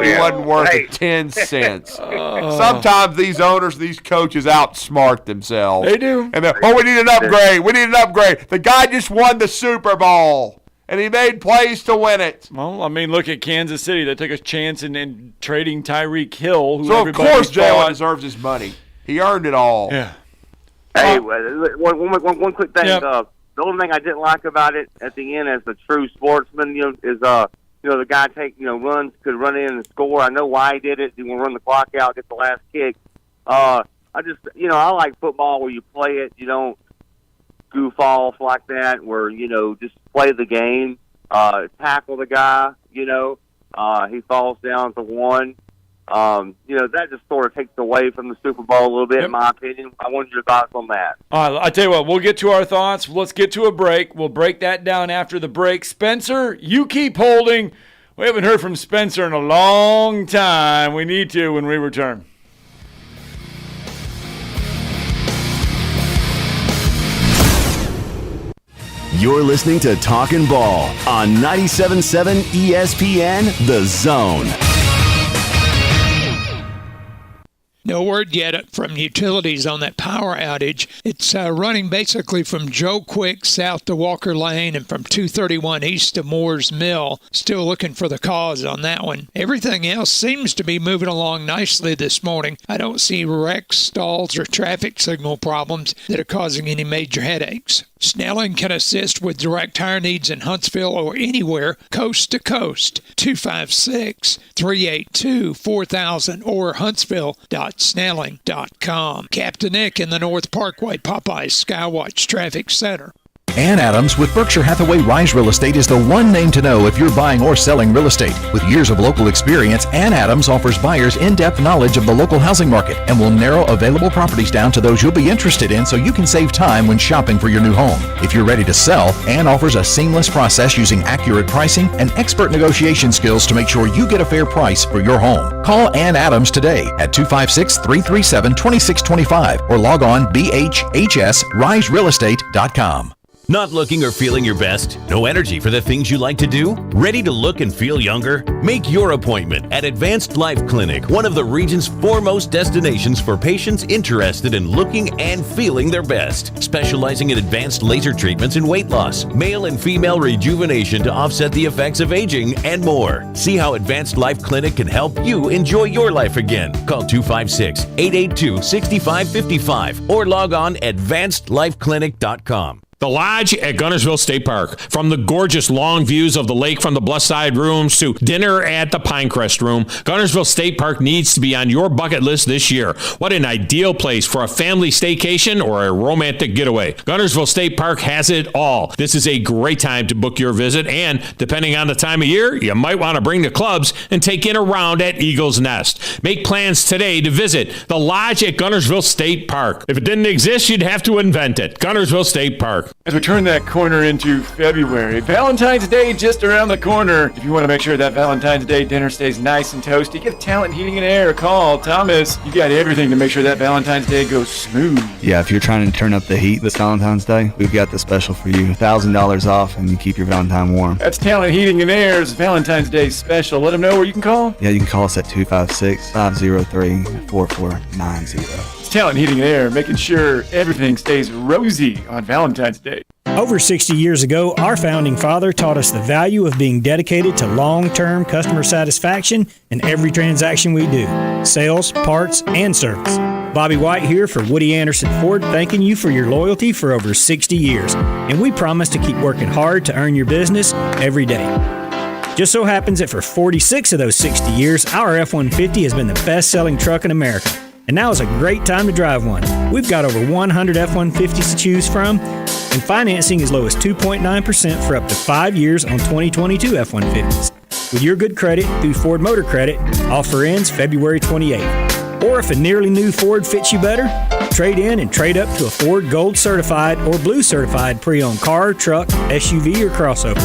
He wasn't worth 10 cents. Sometimes these owners, these coaches outsmart themselves. They do. And we need an upgrade. We need an upgrade. The guy just won the Super Bowl, and he made plays to win it. Well, I mean, look at Kansas City. They took a chance in trading Tyreek Hill. So, of course, Jalen deserves his money. He earned it all. Yeah. Hey, one quick thing. Yep. The only thing I didn't like about it at the end, as a true sportsman, is the guy could run in and score. I know why he did it. He want to run the clock out, get the last kick. I like football where you play it. You don't goof off like that, where, just play the game, tackle the guy, he falls down to one. That just sort of takes away from the Super Bowl a little bit, in my opinion. I wanted your thoughts on that. All right, I tell you what, we'll get to our thoughts. Let's get to a break. We'll break that down after the break. Spencer, you keep holding. We haven't heard from Spencer in a long time. We need to when we return. You're listening to Talkin' Ball on 97.7 ESPN The Zone. No word yet from utilities on that power outage. It's running basically from Joe Quick south to Walker Lane and from 231 east to Moore's Mill. Still looking for the cause on that one. Everything else seems to be moving along nicely this morning. I don't see wrecks, stalls, or traffic signal problems that are causing any major headaches. Snelling can assist with direct tire needs in Huntsville or anywhere coast to coast. 256-382-4000 or huntsville.snelling.com. Captain Nick in the North Parkway Popeyes Skywatch Traffic Center. Ann Adams with Berkshire Hathaway Rise Real Estate is the one name to know if you're buying or selling real estate. With years of local experience, Ann Adams offers buyers in-depth knowledge of the local housing market and will narrow available properties down to those you'll be interested in so you can save time when shopping for your new home. If you're ready to sell, Ann offers a seamless process using accurate pricing and expert negotiation skills to make sure you get a fair price for your home. Call Ann Adams today at 256-337-2625 or log on bhhsriserealestate.com. Not looking or feeling your best? No energy for the things you like to do? Ready to look and feel younger? Make your appointment at Advanced Life Clinic, one of the region's foremost destinations for patients interested in looking and feeling their best. Specializing in advanced laser treatments and weight loss, male and female rejuvenation to offset the effects of aging, and more. See how Advanced Life Clinic can help you enjoy your life again. Call 256-882-6555 or log on advancedlifeclinic.com. The Lodge at Guntersville State Park. From the gorgeous long views of the lake from the Bluff Side rooms to dinner at the Pinecrest room, Guntersville State Park needs to be on your bucket list this year. What an ideal place for a family staycation or a romantic getaway. Guntersville State Park has it all. This is a great time to book your visit, and depending on the time of year, you might want to bring the clubs and take in a round at Eagle's Nest. Make plans today to visit the Lodge at Guntersville State Park. If it didn't exist, you'd have to invent it. Guntersville State Park. As we turn that corner into February, Valentine's Day just around the corner. If you want to make sure that Valentine's Day dinner stays nice and toasty, give Talent Heating and Air a call. Thomas, you got everything to make sure that Valentine's Day goes smooth. Yeah, if you're trying to turn up the heat this Valentine's Day, we've got the special for you. $1,000 off, and you keep your Valentine warm. That's Talent Heating and Air's Valentine's Day special. Let them know where you can call. Yeah, you can call us at 256-503-4490. Talent Heating and Air, making sure everything stays rosy on Valentine's Day. Over 60 years ago, our founding father taught us the value of being dedicated to long-term customer satisfaction in every transaction we do, sales, parts, and service. Bobby White here for Woody Anderson Ford, thanking you for your loyalty for over 60 years, and we promise to keep working hard to earn your business every day. Just so happens that for 46 of those 60 years, our F-150 has been the best-selling truck in America. And now is a great time to drive one. We've got over 100 F-150s to choose from, and financing as low as 2.9% for up to 5 years on 2022 F-150s. With your good credit through Ford Motor Credit, offer ends February 28th. Or if a nearly new Ford fits you better, trade in and trade up to a Ford Gold Certified or Blue Certified pre-owned car, truck, SUV, or crossover.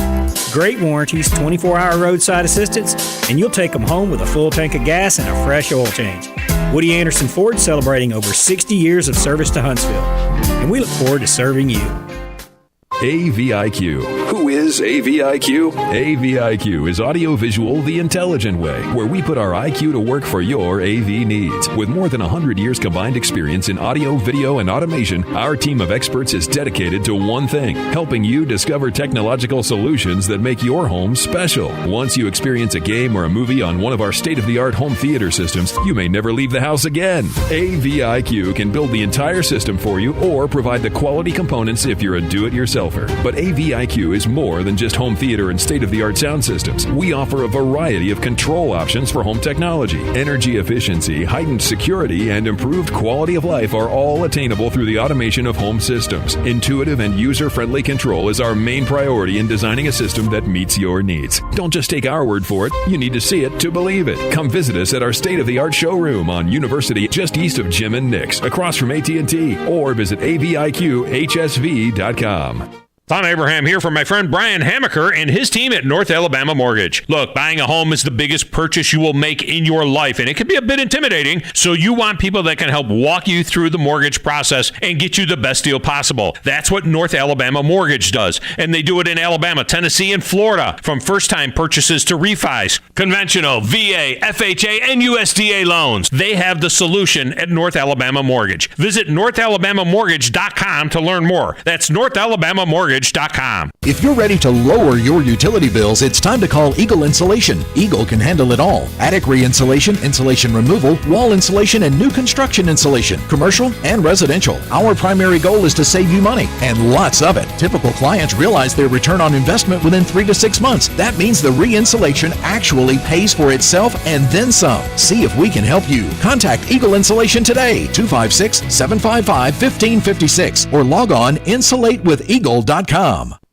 Great warranties, 24-hour roadside assistance, and you'll take them home with a full tank of gas and a fresh oil change. Woody Anderson Ford celebrating over 60 years of service to Huntsville, and we look forward to serving you. AVIQ. Who is AVIQ? AVIQ is audiovisual the intelligent way, where we put our IQ to work for your AV needs. With more than 100 years combined experience in audio, video, and automation, our team of experts is dedicated to one thing: helping you discover technological solutions that make your home special. Once you experience a game or a movie on one of our state-of-the-art home theater systems, you may never leave the house again. AVIQ can build the entire system for you or provide the quality components if you're a do-it-yourself. But AVIQ is more than just home theater and state-of-the-art sound systems. We offer a variety of control options for home technology. Energy efficiency, heightened security, and improved quality of life are all attainable through the automation of home systems. Intuitive and user-friendly control is our main priority in designing a system that meets your needs. Don't just take our word for it. You need to see it to believe it. Come visit us at our state-of-the-art showroom on University just east of Jim and Nick's, across from AT&T, or visit aviqhsv.com. Tom Abraham here from my friend Brian Hamaker and his team at North Alabama Mortgage. Look, buying a home is the biggest purchase you will make in your life, and it can be a bit intimidating, so you want people that can help walk you through the mortgage process and get you the best deal possible. That's what North Alabama Mortgage does, and they do it in Alabama, Tennessee, and Florida, from first-time purchases to refis, conventional, VA, FHA, and USDA loans. They have the solution at North Alabama Mortgage. Visit NorthAlabamaMortgage.com to learn more. That's NorthAlabamaMortgage.com. If you're ready to lower your utility bills, it's time to call Eagle Insulation. Eagle can handle it all. Attic re-insulation, insulation removal, wall insulation, and new construction insulation, commercial and residential. Our primary goal is to save you money, and lots of it. Typical clients realize their return on investment within 3 to 6 months. That means the re-insulation actually pays for itself and then some. See if we can help you. Contact Eagle Insulation today, 256-755-1556, or log on insulatewitheagle.com.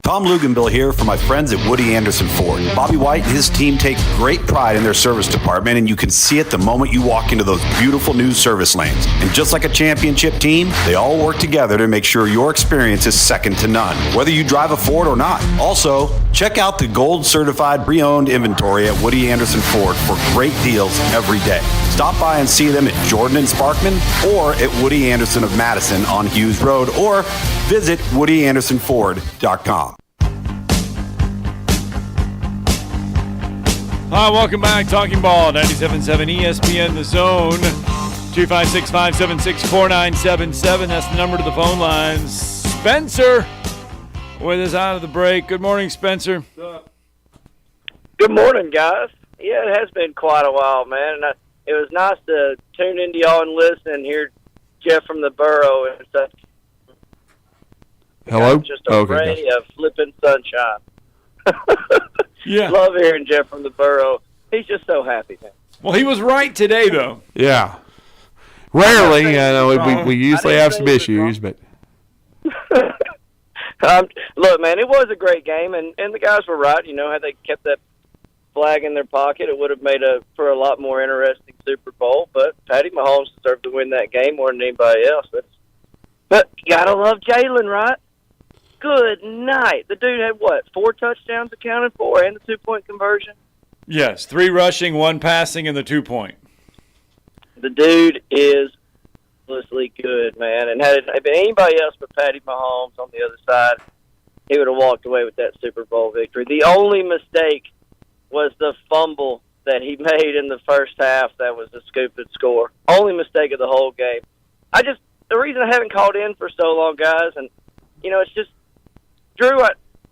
Tom Luganbill here for my friends at Woody Anderson Ford. Bobby White and his team take great pride in their service department, and you can see it the moment you walk into those beautiful new service lanes. And just like a championship team, they all work together to make sure your experience is second to none, whether you drive a Ford or not. Also, check out the gold certified pre-owned inventory at Woody Anderson Ford for great deals every day. Stop by and see them at Jordan and Sparkman or at Woody Anderson of Madison on Hughes Road, or visit WoodyAndersonFord.com. Hi, welcome back. Talking Ball, 97.7 ESPN The Zone. 256-576-4977. That's the number to the phone lines. Spencer with us out of the break. Good morning, Spencer. Good morning, guys. Yeah, it has been quite a while, man. And it was nice to tune into y'all and listen and hear Jeff from the Borough and such. Hello? Just a ray of flipping sunshine. Yeah. Love hearing Jeff from the Borough. He's just so happy, man. Well, he was right today, though. Yeah. Rarely, we usually have some issues, but look, man, it was a great game, and the guys were right. You know, had they kept that flag in their pocket, it would have made for a lot more interesting Super Bowl. But Patty Mahomes deserved to win that game more than anybody else. But you gotta love Jalen, right? Good night. The dude had, 4 touchdowns accounted for and the 2-point conversion? Yes, 3 rushing, 1 passing, and the 2-point. The dude is ridiculously good, man. And had it been anybody else but Patty Mahomes on the other side, he would have walked away with that Super Bowl victory. The only mistake was the fumble that he made in the first half. That was a stupid score. Only mistake of the whole game. The reason I haven't called in for so long, guys, and, it's just, Drew,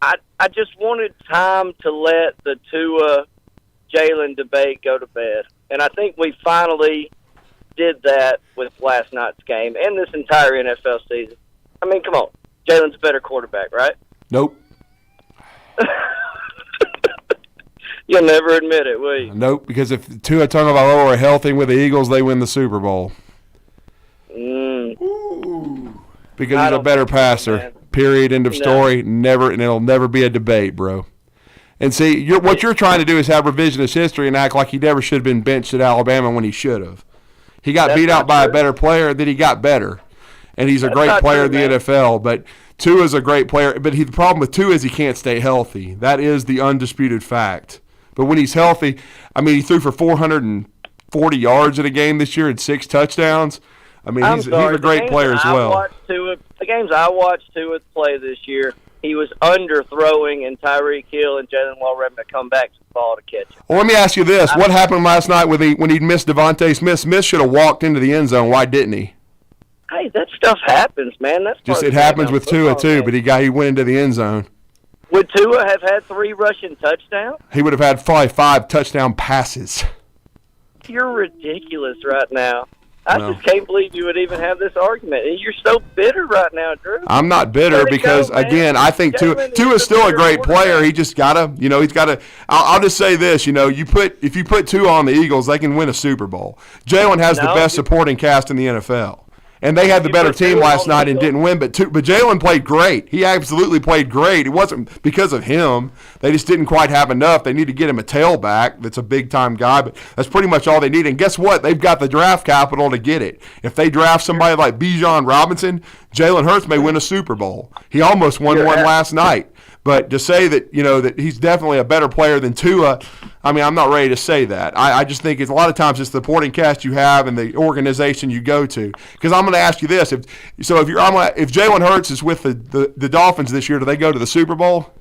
I just wanted time to let the Tua-Jalen debate go to bed. And I think we finally did that with last night's game and this entire NFL season. I mean, come on. Jalen's a better quarterback, right? Nope. You'll never admit it, will you? Nope, because if Tua Tagovailoa are healthy with the Eagles, they win the Super Bowl. Because he's a better passer. Period. End of story. Never, and it'll never be a debate, bro. And see, what you're trying to do is have revisionist history and act like he never should have been benched at Alabama when he should have. He got beat out by a better player, then he got better. And he's a great player in the NFL. But Tua's a great player. But the problem with Tua is he can't stay healthy. That is the undisputed fact. But when he's healthy, I mean, he threw for 440 yards in a game this year and 6 touchdowns. I mean, he's a great player as well. The games I watched Tua play this year, he was underthrowing, and Tyreek Hill and Jalen Waddle having to come back to the ball to catch him. Well, let me ask you this. What happened last night when he missed Devontae Smith? Smith should have walked into the end zone. Why didn't he? Hey, that stuff happens, man. It happens with Tua, too, but he went into the end zone. Would Tua have had 3 rushing touchdowns? He would have had probably 5 touchdown passes. You're ridiculous right now. I just can't believe you would even have this argument. And you're so bitter right now, Drew. I'm not bitter because, again, I think Tua's still a great player. He just got to, he's got to – I'll just say this, if you put Tua on the Eagles, they can win a Super Bowl. Jalen has the best supporting cast in the NFL. And they had the better team last night and didn't win, but Jalen played great. He absolutely played great. It wasn't because of him. They just didn't quite have enough. They need to get him a tailback that's a big-time guy, but that's pretty much all they need. And guess what? They've got the draft capital to get it. If they draft somebody like Bijan Robinson, Jalen Hurts may win a Super Bowl. He almost won one last night. But to say that, that he's definitely a better player than Tua, I mean, I'm not ready to say that. I just think it's a lot of times it's the supporting cast you have and the organization you go to. Because I'm going to ask you this: if Jalen Hurts is with the Dolphins this year, do they go to the Super Bowl?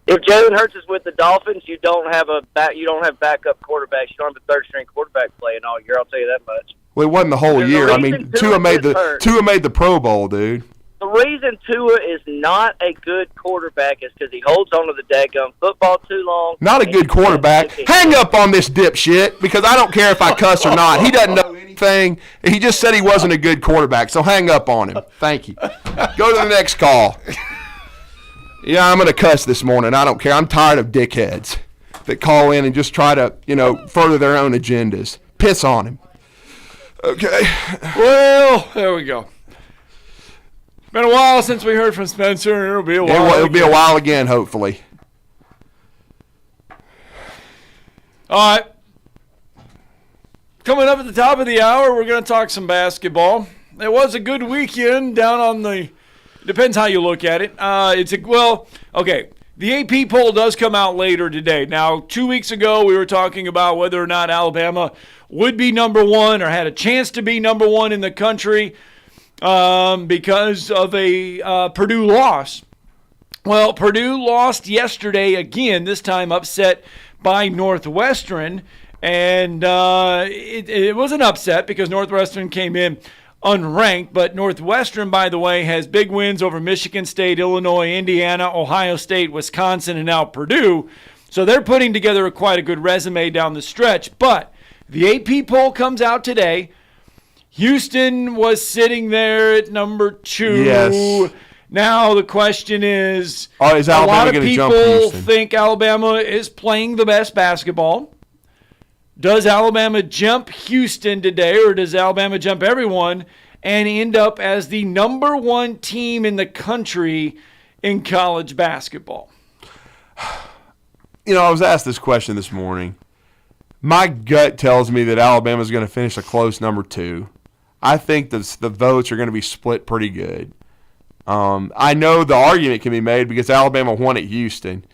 If Jalen Hurts is with the Dolphins, you don't have backup quarterbacks. You don't have a third string quarterback playing all year. I'll tell you that much. Well, it wasn't the whole year. I mean, Tua made the Pro Bowl, dude. The reason Tua is not a good quarterback is because he holds on to the daggum football too long. Not a good quarterback. Hang up on this dipshit because I don't care if I cuss or not. He doesn't know anything. He just said he wasn't a good quarterback, so hang up on him. Thank you. Go to the next call. Yeah, I'm going to cuss this morning. I don't care. I'm tired of dickheads that call in and just try to, further their own agendas. Piss on him. Okay. Well, there we go. Been a while since we heard from Spencer. It'll be a while. It'll be a while again, hopefully. All right. Coming up at the top of the hour, we're going to talk some basketball. It was a good weekend down on the – depends how you look at it. Okay. The AP poll does come out later today. Now, 2 weeks ago, we were talking about whether or not Alabama would be number one or had a chance to be number one in the country. Because of a Purdue loss. Well, Purdue lost yesterday again, this time upset by Northwestern. And it was an upset because Northwestern came in unranked. But Northwestern, by the way, has big wins over Michigan State, Illinois, Indiana, Ohio State, Wisconsin, and now Purdue. So they're putting together quite a good resume down the stretch. But the AP poll comes out today. Houston was sitting there at number 2. Yes. Now the question is Alabama a lot of people people think Alabama is playing the best basketball. Does Alabama jump Houston today, or does Alabama jump everyone and end up as the number one team in the country in college basketball? I was asked this question this morning. My gut tells me that Alabama is going to finish a close number 2. I think the votes are going to be split pretty good. I know the argument can be made because Alabama won at Houston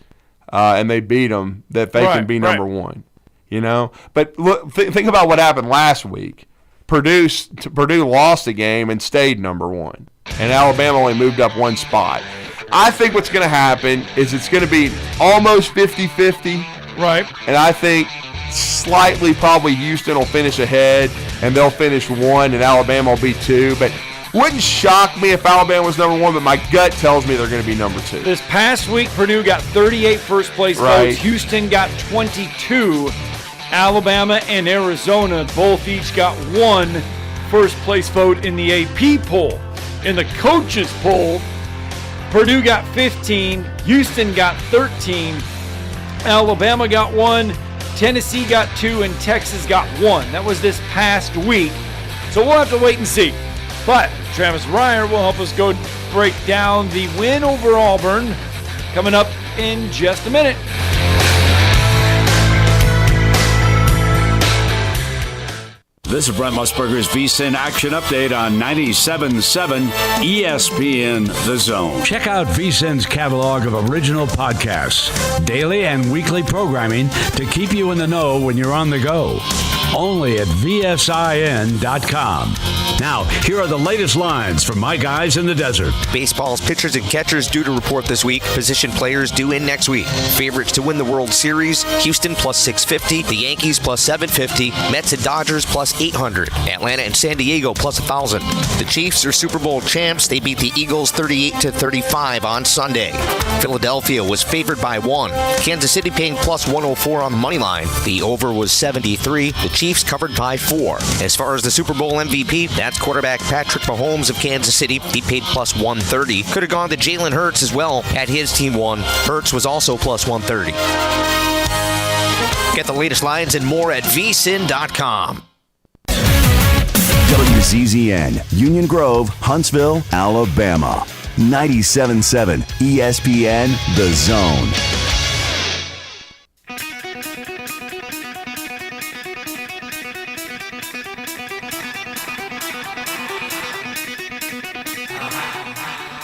and they beat them, that they can be number one. But look, think about what happened last week. Purdue lost the game and stayed number 1, and Alabama only moved up one spot. I think what's going to happen is it's going to be almost 50-50. Right. And I think slightly probably Houston will finish ahead, and they'll finish 1, and Alabama will be 2. But wouldn't shock me if Alabama was number 1, but my gut tells me they're going to be number 2. This past week, Purdue got 38 first-place votes. Houston got 22. Alabama and Arizona both each got 1 first-place vote in the AP poll. In the coaches poll, Purdue got 15, Houston got 13, Alabama got 1, Tennessee got 2, and Texas got 1. That was this past week. So we'll have to wait and see. But Travis Reier will help us go break down the win over Auburn coming up in just a minute. This is Brent Musburger's VSiN Action Update on 97.7 ESPN The Zone. Check out VSiN's catalog of original podcasts, daily and weekly programming to keep you in the know when you're on the go. Only at VSIN.com. Now, here are the latest lines from my guys in the desert. Baseball's pitchers and catchers due to report this week. Position players due in next week. Favorites to win the World Series: Houston plus 650, the Yankees plus 750, Mets and Dodgers plus 800, Atlanta and San Diego plus 1,000. The Chiefs are Super Bowl champs. They beat the Eagles 38-35 on Sunday. Philadelphia was favored by 1. Kansas City paying plus 104 on the money line. The over was 73. The Chiefs covered by 4. As far as the Super Bowl MVP, that's quarterback Patrick Mahomes of Kansas City. He paid plus 130. Could have gone to Jalen Hurts as well had his team won. Hurts was also plus 130. Get the latest lines and more at vsin.com. WZZN, Union Grove, Huntsville, Alabama. 97.7 ESPN, The Zone.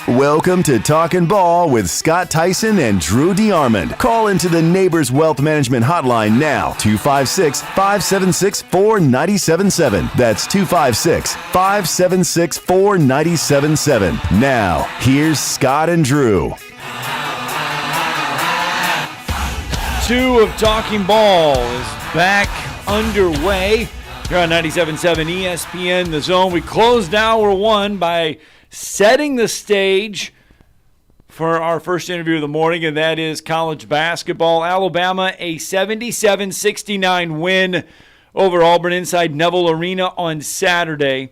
Welcome to Talkin' Ball with Scott Theisen and Drew DeArmond. Call into the Neighbors Wealth Management Hotline now, 256-576-4977. That's 256-576-4977. Now, here's Scott and Drew. 2 of Talking Ball is back underway here on 97.7 ESPN, The Zone. We closed hour 1 by setting the stage for our first interview of the morning, and that is college basketball. Alabama, a 77-69 win over Auburn inside Neville Arena on Saturday.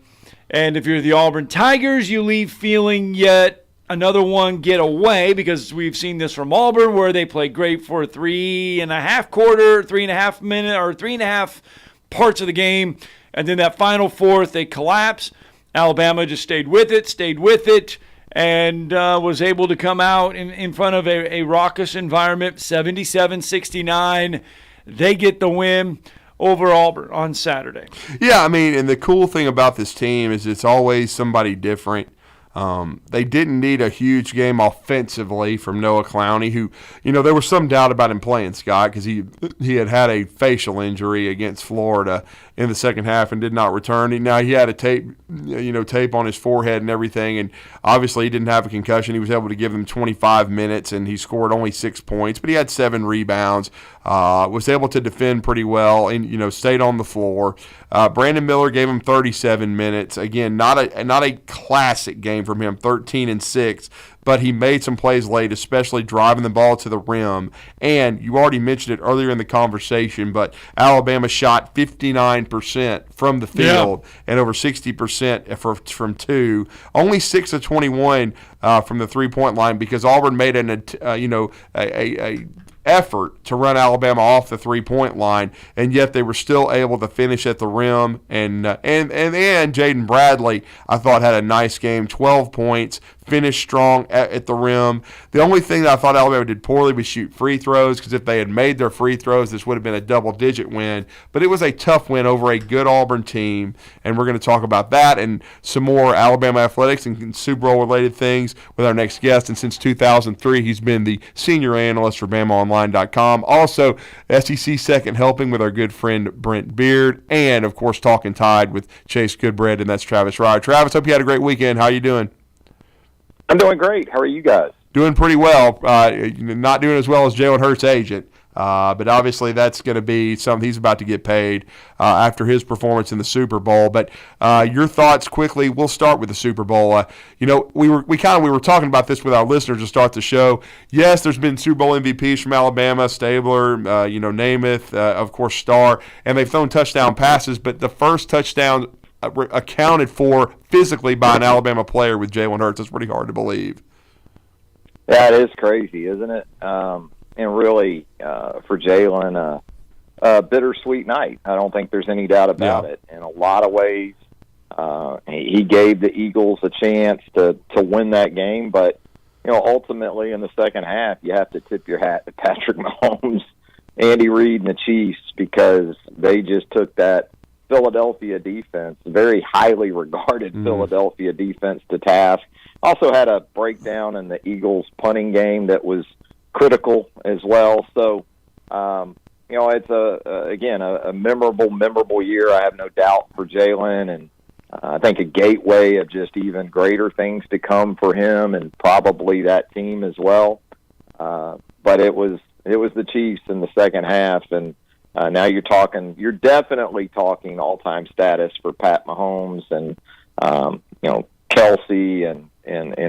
And if you're the Auburn Tigers, you leave feeling yet another one get away, because we've seen this from Auburn where they play great for 3.5 parts of the game, and then that final fourth, they collapse. Alabama just stayed with it, and was able to come out in front of a raucous environment, 77-69. They get the win over Auburn on Saturday. Yeah, I mean, and the cool thing about this team is it's always somebody different. They didn't need a huge game offensively from Noah Clowney, who, there was some doubt about him playing, Scott, because he had a facial injury against Florida in the second half and did not return. Now he had a tape on his forehead and everything, and obviously he didn't have a concussion. He was able to give them 25 minutes, and he scored only 6 points, but he had 7 rebounds. Was able to defend pretty well, and stayed on the floor. Brandon Miller gave him 37 minutes. Again, not a classic game from him, 13 and 6, but he made some plays late, especially driving the ball to the rim. And you already mentioned it earlier in the conversation, but Alabama shot 59% from the field and over 60% from 2. Only 6 of 21 from the 3-point line, because Auburn made an effort to run Alabama off the 3-point line, and yet they were still able to finish at the rim. And Jaden Bradley, I thought, had a nice game, 12 points, finished strong at the rim. The only thing that I thought Alabama did poorly was shoot free throws, because if they had made their free throws, this would have been a double-digit win. But it was a tough win over a good Auburn team, and we're going to talk about that and some more Alabama athletics and Super Bowl-related things with our next guest. And since 2003, he's been the senior analyst for BamaOnline.com. Also, SEC Second Helping with our good friend Brent Beard, and, of course, Talking Tide with Chase Goodbread, and that's Travis Ryer. Travis, hope you had a great weekend. How you doing? I'm doing great. How are you guys? Doing pretty well. Not doing as well as Jalen Hurts' agent, but obviously that's going to be something he's about to get paid after his performance in the Super Bowl. But your thoughts quickly. We'll start with the Super Bowl. We were talking about this with our listeners to start the show. Yes, there's been Super Bowl MVPs from Alabama, Stabler, Namath, of course, Starr, and they've thrown touchdown passes. But the first touchdown accounted for physically by an Alabama player with Jalen Hurts. It's pretty hard to believe. Yeah, it is crazy, isn't it? And really, for Jalen, a bittersweet night. I don't think there's any doubt about it. In a lot of ways, he gave the Eagles a chance to win that game, but ultimately in the second half, you have to tip your hat to Patrick Mahomes, Andy Reid, and the Chiefs, because they just took that Philadelphia defense, very highly regarded Philadelphia defense, to task. Also had a breakdown in the Eagles punting game that was critical as well. So, it's a memorable year. I have no doubt for Jalen, and I think a gateway of just even greater things to come for him and probably that team as well. But it was the Chiefs in the second half, and now you're definitely talking all-time status for Pat Mahomes and, Kelsey and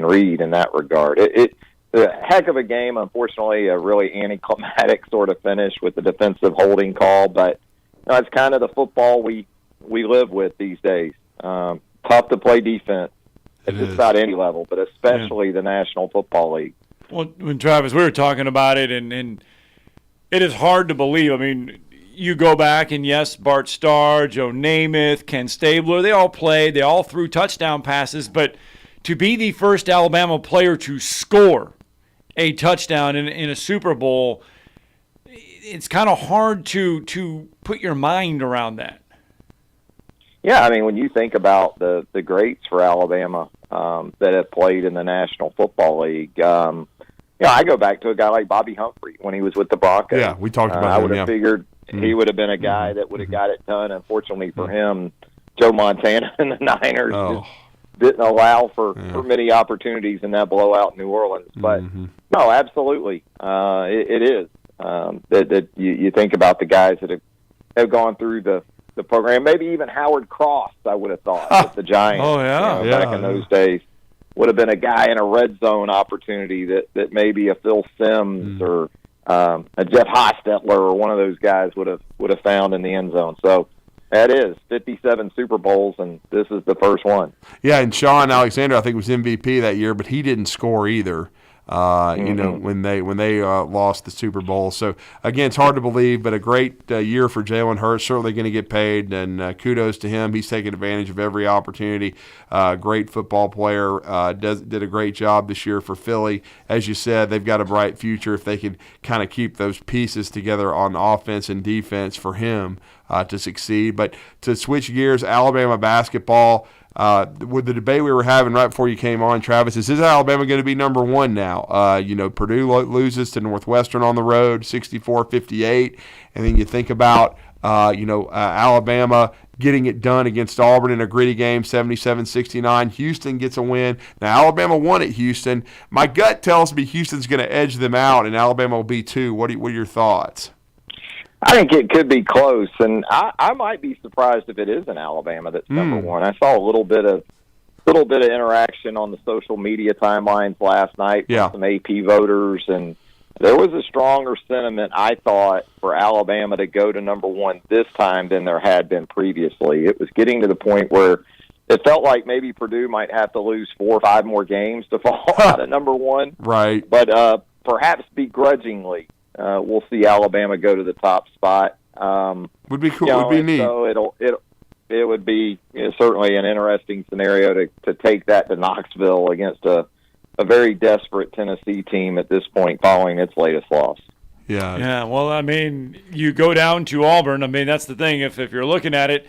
Reed in that regard. It's a heck of a game. Unfortunately, a really anticlimactic sort of finish with the defensive holding call, but it's kind of the football we live with these days. Tough to play defense at just about any level, but especially the National Football League. Well, when Travis, we were talking about it, and it is hard to believe. I mean, you go back, and yes, Bart Starr, Joe Namath, Ken Stabler, they all played. They all threw touchdown passes. But to be the first Alabama player to score a touchdown in a Super Bowl, it's kind of hard to put your mind around that. Yeah, I mean, when you think about the greats for Alabama that have played in the National Football League, I go back to a guy like Bobby Humphrey when he was with the Broncos. Yeah, we talked about I him, would have figured he would have been a guy that would have got it done. Unfortunately for him, Joe Montana and the Niners just didn't allow for many opportunities in that blowout in New Orleans. But, no, absolutely, it is. That you think about the guys that have gone through the program. Maybe even Howard Cross, I would have thought, with the Giants. Oh, yeah. Back in those days. Would have been a guy in a red zone opportunity that maybe a Phil Simms or a Jeff Hostetler or one of those guys would have found in the end zone. So that is 57 Super Bowls, and this is the first one. Yeah, and Sean Alexander, I think, was MVP that year, but he didn't score either. When they lost the Super Bowl. So again, it's hard to believe, but a great year for Jalen Hurts. Certainly going to get paid, and kudos to him. He's taking advantage of every opportunity. Great football player. Did a great job this year for Philly. As you said, they've got a bright future if they can kind of keep those pieces together on offense and defense for him to succeed. But to switch gears, Alabama basketball. With the debate we were having right before you came on, Travis, is Alabama going to be number one now? Purdue loses to Northwestern on the road, 64-58, and then you think about Alabama getting it done against Auburn in a gritty game, 77-69. Houston gets a win. Now, Alabama won at Houston. My gut tells me Houston's going to edge them out, and Alabama will be 2. What are your thoughts? I think it could be close, and I might be surprised if it is in Alabama that's number one. I saw a little bit of interaction on the social media timelines last night with some AP voters, and there was a stronger sentiment, I thought, for Alabama to go to number one this time than there had been previously. It was getting to the point where it felt like maybe Purdue might have to lose 4 or 5 more games to fall out at number one. Right. But perhaps begrudgingly. We'll see Alabama go to the top spot. Would be cool. Would be neat. So it would be certainly an interesting scenario to take that to Knoxville against a very desperate Tennessee team at this point following its latest loss. Yeah. Yeah. Well, I mean, you go down to Auburn. I mean, that's the thing. If you're looking at it,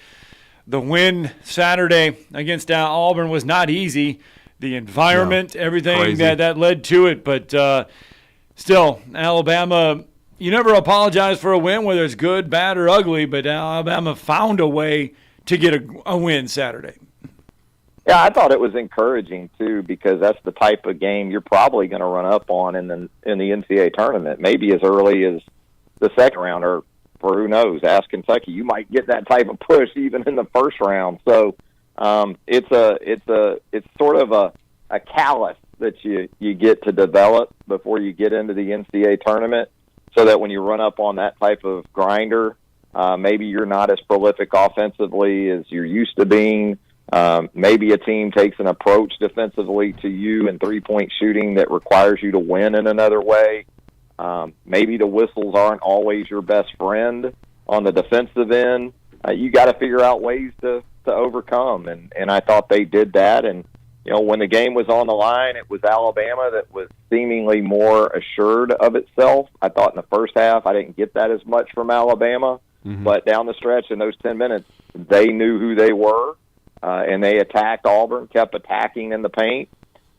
the win Saturday against Auburn was not easy. The environment, everything that led to it, but. Still, Alabama, you never apologize for a win, whether it's good, bad, or ugly, but Alabama found a way to get a win Saturday. Yeah, I thought it was encouraging, too, because that's the type of game you're probably going to run up on in the NCAA tournament, maybe as early as the second round, or for who knows, ask Kentucky. You might get that type of push even in the first round. So it's sort of a callus that you get to develop before you get into the NCAA tournament, so that when you run up on that type of grinder, maybe you're not as prolific offensively as you're used to being. Maybe a team takes an approach defensively to you in three-point shooting that requires you to win in another way. Maybe the whistles aren't always your best friend on the defensive end. You got to figure out ways to overcome, and I thought they did that. And when the game was on the line, it was Alabama that was seemingly more assured of itself. I thought in the first half I didn't get that as much from Alabama, but down the stretch in those 10 minutes, they knew who they were, and they attacked Auburn, kept attacking in the paint,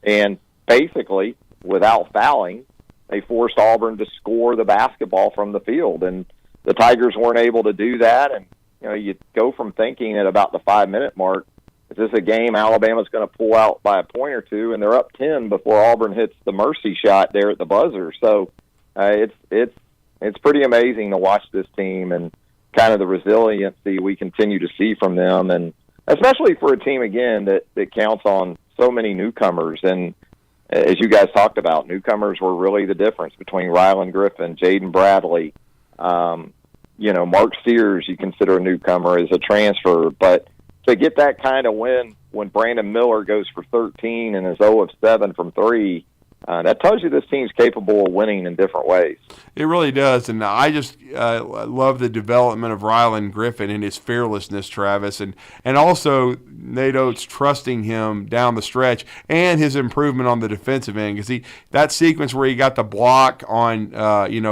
and basically, without fouling, they forced Auburn to score the basketball from the field, and the Tigers weren't able to do that. And you go from thinking at about the 5-minute mark, is this a game Alabama's going to pull out by a point or two, and they're up 10 before Auburn hits the mercy shot there at the buzzer. So it's pretty amazing to watch this team and kind of the resiliency we continue to see from them, and especially for a team, again, that counts on so many newcomers. And as you guys talked about, newcomers were really the difference between Ryland Griffin, Jaden Bradley, Mark Sears, you consider a newcomer as a transfer, but to get that kind of win when Brandon Miller goes for 13 and is 0 of 7 from 3, that tells you this team's capable of winning in different ways. It really does, and I just love the development of Rylan Griffin and his fearlessness, Travis, and also Nate Oates trusting him down the stretch and his improvement on the defensive end, because that sequence where he got the block on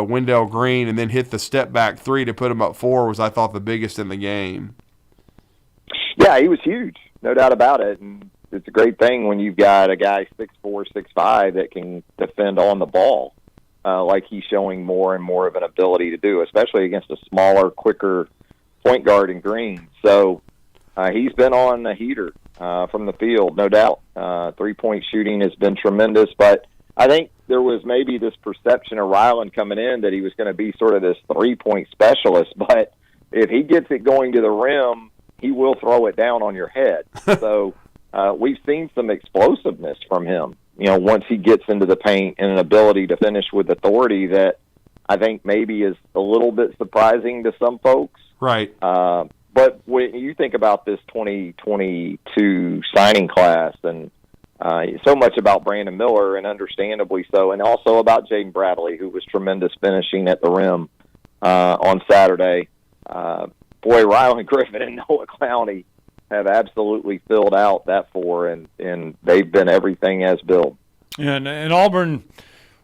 Wendell Green and then hit the step back 3 to put him up 4 was, I thought, the biggest in the game. Yeah, he was huge, no doubt about it, and it's a great thing when you've got a guy 6'4", 6'5" that can defend on the ball, like he's showing more and more of an ability to do, especially against a smaller, quicker point guard in Green. So he's been on a heater from the field, no doubt. 3-point shooting has been tremendous, but I think there was maybe this perception of Rylan coming in that he was going to be sort of this 3-point specialist, but if he gets it going to the rim, he will throw it down on your head. So we've seen some explosiveness from him, once he gets into the paint, and an ability to finish with authority that I think maybe is a little bit surprising to some folks. Right. But when you think about this 2022 signing class, and so much about Brandon Miller, and understandably so, and also about Jaden Bradley, who was tremendous finishing at the rim on Saturday. Boy, Rylan Griffin and Noah Clowney have absolutely filled out that 4, and they've been everything as billed. And Auburn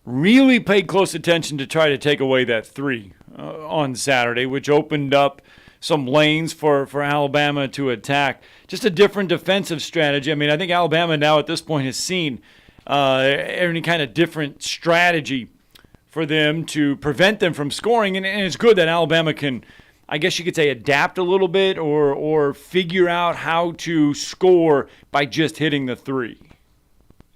really paid close attention to try to take away that 3 on Saturday, which opened up some lanes for Alabama to attack. Just a different defensive strategy. I mean, I think Alabama now at this point has seen any kind of different strategy for them to prevent them from scoring, and it's good that Alabama can, I guess you could say, adapt a little bit or figure out how to score by just hitting the 3.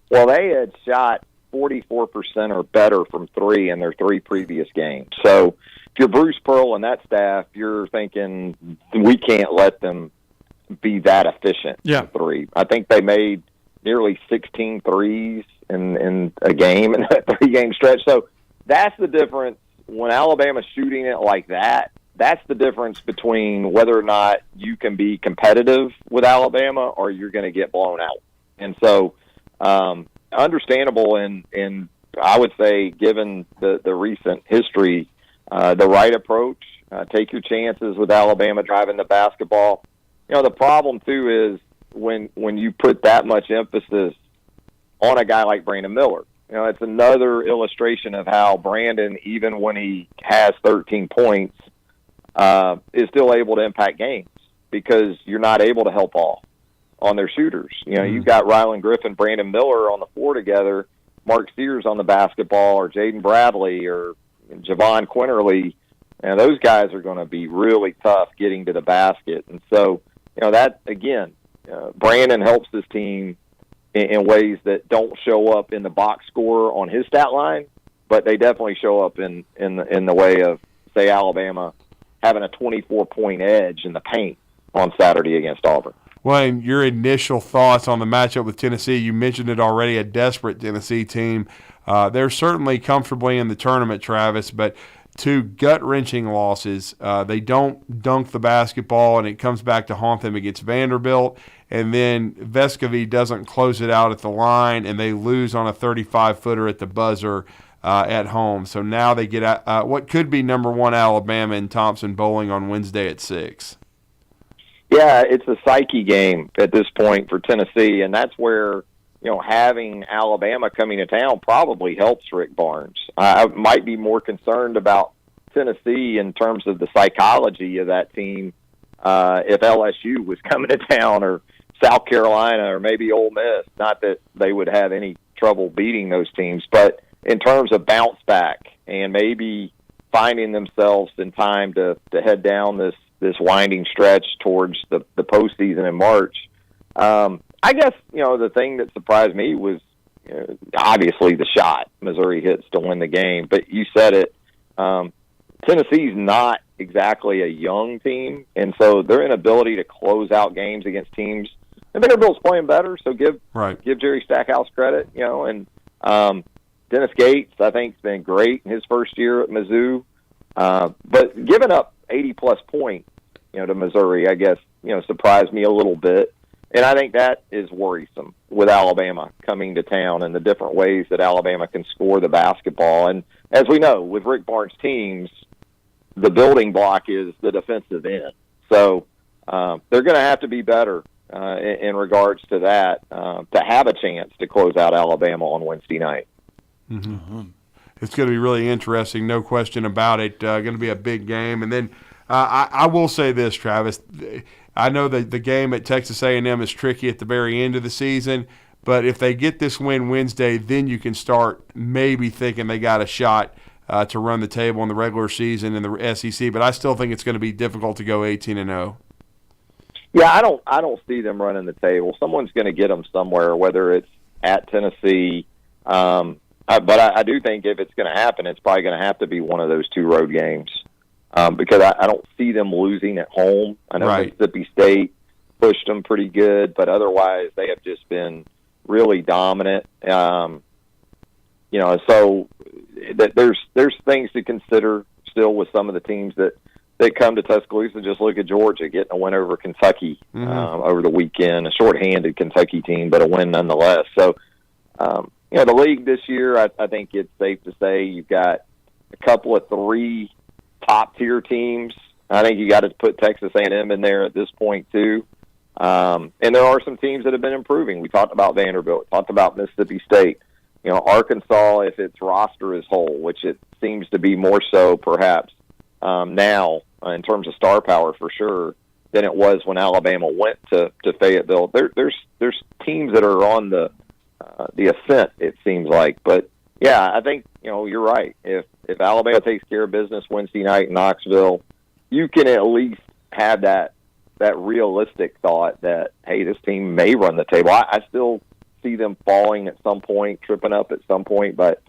Well, they had shot 44% or better from 3 in their 3 previous games. So if you're Bruce Pearl and that staff, you're thinking we can't let them be that efficient from 3. I think they made nearly 16 threes in a game, in that 3-game stretch. So that's the difference. When Alabama's shooting it like that, that's the difference between whether or not you can be competitive with Alabama or you're going to get blown out. And so, understandable, and I would say, given the recent history, the right approach. Take your chances with Alabama driving the basketball. The problem too is when you put that much emphasis on a guy like Brandon Miller. It's another illustration of how Brandon, even when he has 13 points, is still able to impact games because you're not able to help off on their shooters. You've got Rylan Griffin, Brandon Miller on the floor together, Mark Sears on the basketball, or Jaden Bradley or Javon Quinterly, and those guys are going to be really tough getting to the basket. And so, that, again, Brandon helps this team in ways that don't show up in the box score on his stat line, but they definitely show up in the way of, say, Alabama having a 24-point edge in the paint on Saturday against Auburn. Well, and your initial thoughts on the matchup with Tennessee, you mentioned it already, a desperate Tennessee team. They're certainly comfortably in the tournament, Travis, but 2 gut-wrenching losses. They don't dunk the basketball, and it comes back to haunt them against Vanderbilt. And then Vescovi doesn't close it out at the line, and they lose on a 35-footer at the buzzer at home. So now they get what could be number 1 Alabama in Thompson Bowling on Wednesday at 6. Yeah, it's a psyche game at this point for Tennessee, and that's where having Alabama coming to town probably helps Rick Barnes. I might be more concerned about Tennessee in terms of the psychology of that team if LSU was coming to town, or South Carolina, or maybe Ole Miss. Not that they would have any trouble beating those teams, but in terms of bounce back and maybe finding themselves in time to head down this winding stretch towards the postseason in March. I guess, the thing that surprised me was obviously the shot Missouri hits to win the game. But you said it, Tennessee's not exactly a young team, and so their inability to close out games against teams, and Vanderbilt's playing better, so give Jerry Stackhouse credit, and Dennis Gates, I think, has been great in his first year at Mizzou. But giving up 80-plus point, to Missouri, I guess, surprised me a little bit. And I think that is worrisome with Alabama coming to town and the different ways that Alabama can score the basketball. And as we know, with Rick Barnes' teams, the building block is the defensive end. So they're going to have to be better in regards to that to have a chance to close out Alabama on Wednesday night. Mm-hmm. It's going to be really interesting, no question about it. Going to be a big game. And then I will say this, Travis. I know that the game at Texas A&M is tricky at the very end of the season, but if they get this win Wednesday, then you can start maybe thinking they got a shot to run the table in the regular season in the SEC. But I still think it's going to be difficult to go 18-0. Yeah, I don't see them running the table. Someone's going to get them somewhere, whether it's at Tennessee. But I do think if it's going to happen, it's probably going to have to be one of those two road games. Because I don't see them losing at home. I know Mississippi State pushed them pretty good, but otherwise they have just been really dominant. So there's things to consider still with some of the teams that come to Tuscaloosa. Just look at Georgia getting a win over Kentucky over the weekend, a shorthanded Kentucky team, but a win nonetheless. So, the league this year, I think it's safe to say you've got a couple of three top-tier teams. I think you got to put Texas A&M in there at this point, too. And there are some teams that have been improving. We talked about Vanderbilt, talked about Mississippi State. Arkansas, if its roster is whole, which it seems to be more so perhaps now in terms of star power for sure than it was when Alabama went to Fayetteville. There's teams that are on the ascent, it seems like. But, yeah, I think, you're right. If Alabama takes care of business Wednesday night in Knoxville, you can at least have that realistic thought that, hey, this team may run the table. I still see them falling at some point, tripping up at some point, but,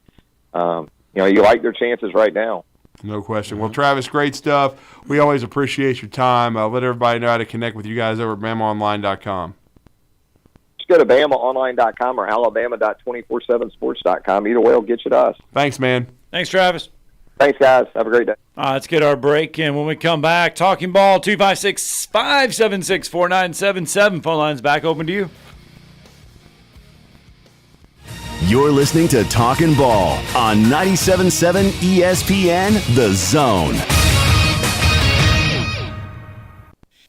you like their chances right now. No question. Well, Travis, great stuff. We always appreciate your time. Let everybody know how to connect with you guys over at BamaOnline.com. Just go to BamaOnline.com or Alabama.247sports.com. Either way will get you to us. Thanks, man. Thanks, Travis. Thanks, guys. Have a great day. Let's get our break in. When we come back, Talking Ball, 256-576-4977. Phone line's back open to you. You're listening to Talkin' Ball on 97.7 ESPN, The Zone.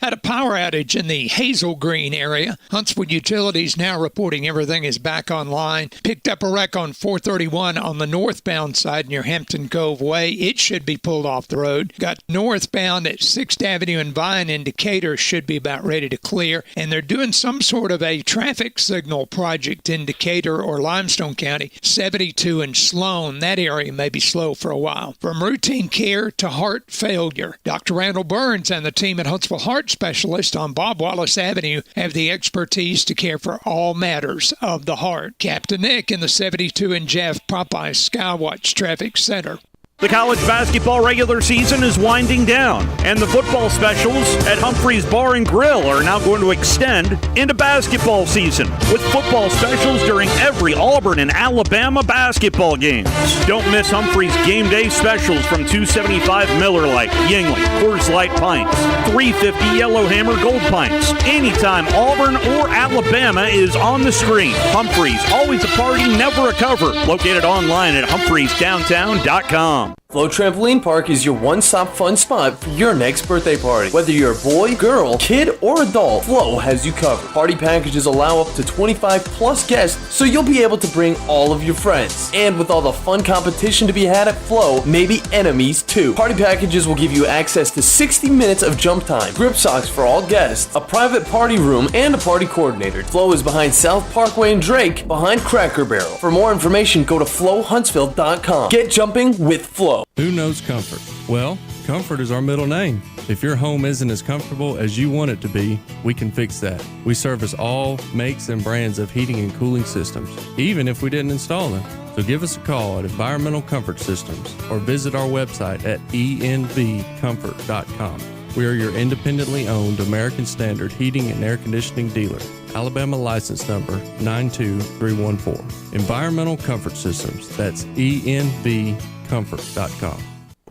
Had a power outage in the Hazel Green area. Huntswood Utilities now reporting everything is back online. Picked up a wreck on 431 on the northbound side near Hampton Cove Way. It should be pulled off the road. Got northbound at 6th Avenue and Vine in Decatur, should be about ready to clear. And they're doing some sort of a traffic signal project in Decatur or Limestone County. 72 and Sloan, that area may be slow for a while. From routine care to heart failure, Dr. Randall Burns and the team at Huntsville Heart Specialist on Bob Wallace Avenue have the expertise to care for all matters of the heart. Captain Nick in the 72 and Jeff Popeye Skywatch Traffic Center. The college basketball regular season is winding down, and the football specials at Humphrey's Bar and Grill are now going to extend into basketball season with football specials during every Auburn and Alabama basketball games. Don't miss Humphrey's game day specials from $2.75 Miller Lite, Yingling, Coors Light pints, $3.50 Yellowhammer Gold pints. Anytime Auburn or Alabama is on the screen, Humphrey's, always a party, never a cover. Located online at humphreysdowntown.com. Flow Trampoline Park is your one-stop fun spot for your next birthday party. Whether you're a boy, girl, kid, or adult, Flow has you covered. Party packages allow up to 25+ guests, so you'll be able to bring all of your friends. And with all the fun competition to be had at Flow, maybe enemies too. Party packages will give you access to 60 minutes of jump time, grip socks for all guests, a private party room, and a party coordinator. Flow is behind South Parkway and Drake, behind Cracker Barrel. For more information, go to flowhuntsville.com. Get jumping with Flow. Who knows comfort? Well, comfort is our middle name. If your home isn't as comfortable as you want it to be, we can fix that. We service all makes and brands of heating and cooling systems, even if we didn't install them. So give us a call at Environmental Comfort Systems or visit our website at envcomfort.com. We are your independently owned American Standard heating and air conditioning dealer. Alabama license number 92314. Environmental Comfort Systems. That's envcomfort.com.